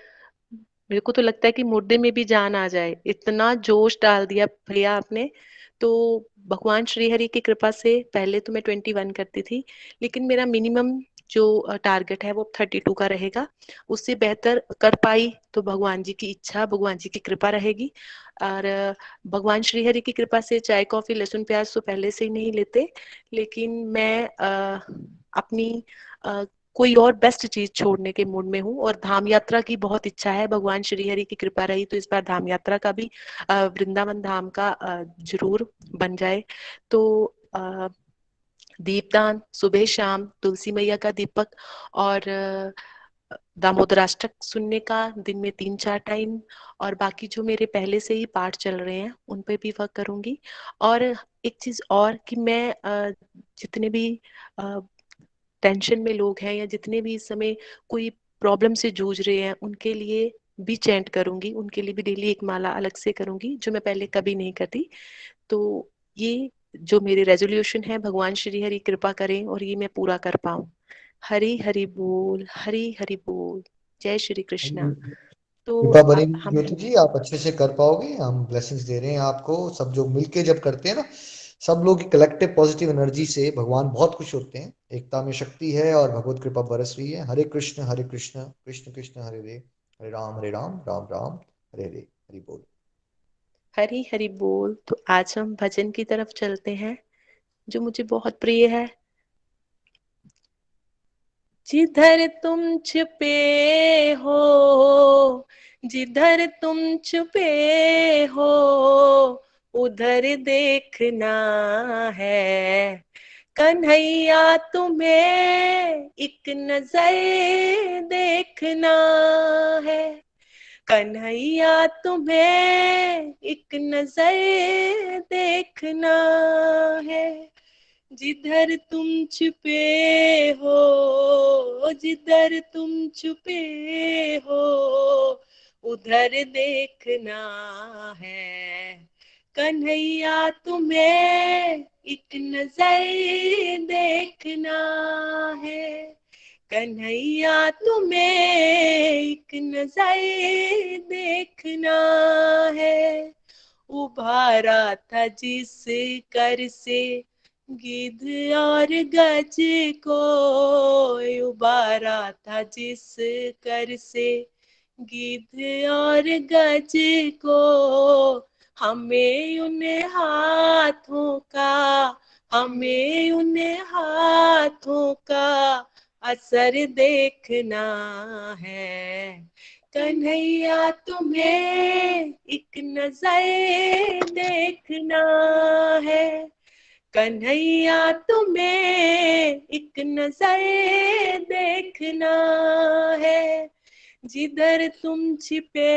मेरे को तो लगता है कि मुर्दे में भी जान आ जाए, इतना जोश डाल दिया भैया आपने। तो भगवान श्री हरि की कृपा से पहले तो मैं 21 करती थी, लेकिन मेरा मिनिमम जो टारगेट है वो 32 का रहेगा। उससे बेहतर कर पाई तो भगवान जी की इच्छा, भगवान जी की कृपा रहेगी। और भगवान श्री हरि की कृपा से चाय कॉफी लहसुन प्याज तो पहले से ही नहीं लेते, लेकिन मैं अपनी कोई और बेस्ट चीज छोड़ने के मूड में हूँ। और धाम यात्रा की बहुत इच्छा है, भगवान श्री हरि की कृपा रही तो इस बार धाम यात्रा का भी, वृंदावन धाम का जरूर बन जाए। तो दीपदान सुबह शाम, तुलसी मैया का दीपक, और दामोदराष्टक सुनने का दिन में 3-4 टाइम, और बाकी जो मेरे पहले से ही पाठ चल रहे हैं उन पे भी वर्क करूंगी। और एक चीज और कि मैं जितने भी टेंशन में लोग हैं या जितने भी इस समय कोई प्रॉब्लम से जूझ रहे हैं उनके लिए भी चैंट करूंगी, उनके लिए भी डेली एक माला अलग से करूंगी जो मैं पहले कभी नहीं करती। तो ये जो मेरे रेजोल्यूशन है, भगवान श्री हरि कृपा करें और ये मैं पूरा कर पाऊं। हरि हरि बोल, हरि हरि बोल। जय श्री कृष्णा। तो कृपा बनी हम ज्योति जी, आप अच्छे से कर पाओगे। हम ब्लेसिंग्स दे रहे हैं आपको। सब जो मिलके जब करते हैं ना, सब लोग की कलेक्टिव पॉजिटिव एनर्जी से भगवान बहुत खुश होते हैं। एकता में शक्ति है और भगवत कृपा बरस रही है। हरे कृष्ण कृष्ण कृष्ण हरे राम राम राम हरे हरे। हरि बोल। हरि हरि बोल। तो आज हम भजन की तरफ चलते हैं जो मुझे बहुत प्रिय है। जिधर तुम छुपे हो, जिधर तुम छुपे हो, उधर देखना है। कन्हैया तुम्हें एक नजर देखना है। कन्हैया तुम्हें एक नजर देखना है। जिधर तुम छुपे हो, जिधर तुम छुपे हो, उधर देखना है। कन्हैया तुम्हें एक नजर देखना है। कन्हैया तुम्हें एक नजर देखना है। उभारा था जिस कर से गिद्ध और गज को, उबारा था जिस कर से गिद्ध और गज को, हमें उन हाथों का, हमें उन हाथों का असर देखना है। कन्हैया तुम्हें एक नजर देखना है। कन्हैया तुम्हें एक नजर देखना है। जिधर तुम छिपे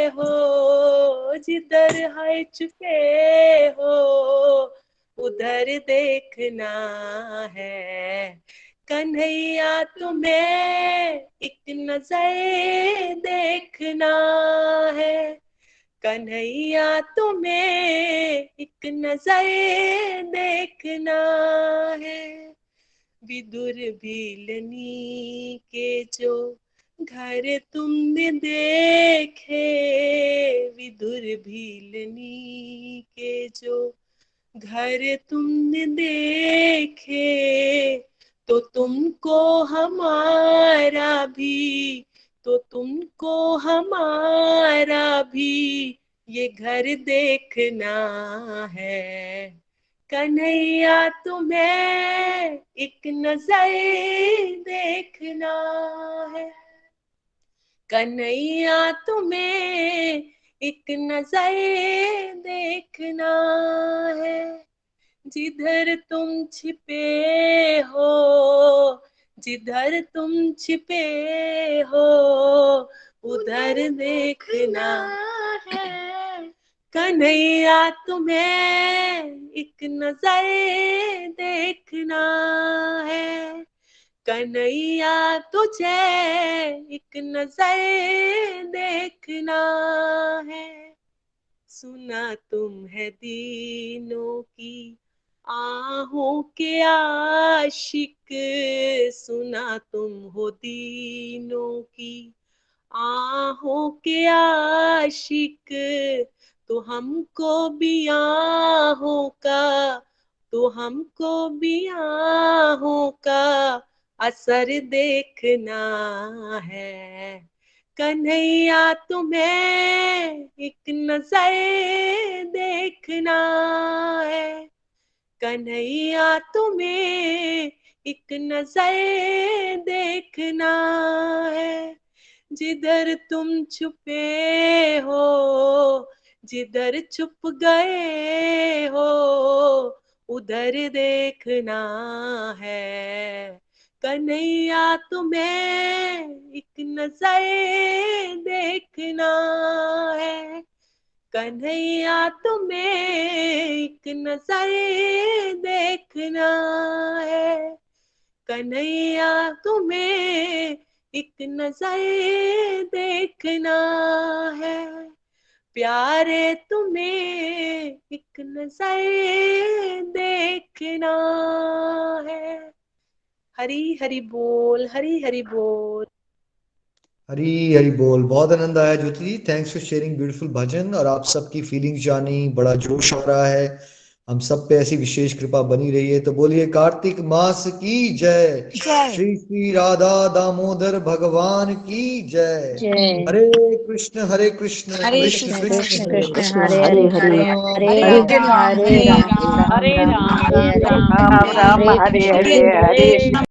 हो, जिधर है छुपे हो, उधर देखना है। कन्हैया तुम्हें एक नजर देखना है। कन्हैया तुम्हें एक नजर देखना है। विदुर भीलनी के जो घर तुमने देखे, विदुर भीलनी के जो घर तुमने देखे, तो तुमको हमारा भी, तो तुमको हमारा भी ये घर देखना है। कन्हैया तुम्हें एक नजर देखना है। कन्हैया तुम्हें एक नजर देखना है। जिधर तुम छिपे हो, जिधर तुम छिपे हो, उधर देखना है। कन्हैया तुम्हें एक नजर देखना है। कन्हैया तुझे एक नजर देखना है। सुना तुम है दीनों की आहों के आशिक, सुना तुम हो दीनों की आहों के आशिक, तो हमको भी आहों का, तो हमको भी आहों का असर देखना है। कन्हैया तुम्हें एक नजर देखना है। कन्हैया तुम्हें एक नजर देखना है। जिधर तुम छुपे हो, जिधर छुप गए हो, उधर देखना है। कन्हैया तुम्हें एक नजर देखना है, कन्हैया तुम्हें एक नजर देखना है, कन्हैया तुम्हें एक नजर देखना है, प्यारे तुम्हें एक नजर देखना है। हरी हरि बोल, हरी हरि बोल। हरी हरी बोल। बहुत आनंद आया ज्योति जी, थैंक्स फॉर शेयरिंग ब्यूटीफुल भजन, और आप सबकी फीलिंग्स जानी, बड़ा जोश आ रहा है। हम सब पे ऐसी विशेष कृपा बनी रही है। तो बोलिए कार्तिक मास की जय, श्री श्री राधा दामोदर भगवान की जय। जय। हरे कृष्ण कृष्ण कृष्ण कृष्ण हरे कृष्ण हरे, हरे हरे, हरे राम हरे राम राम राम, हरे राम हरे राम हरे, राम हरे हरे कृष्ण हरे।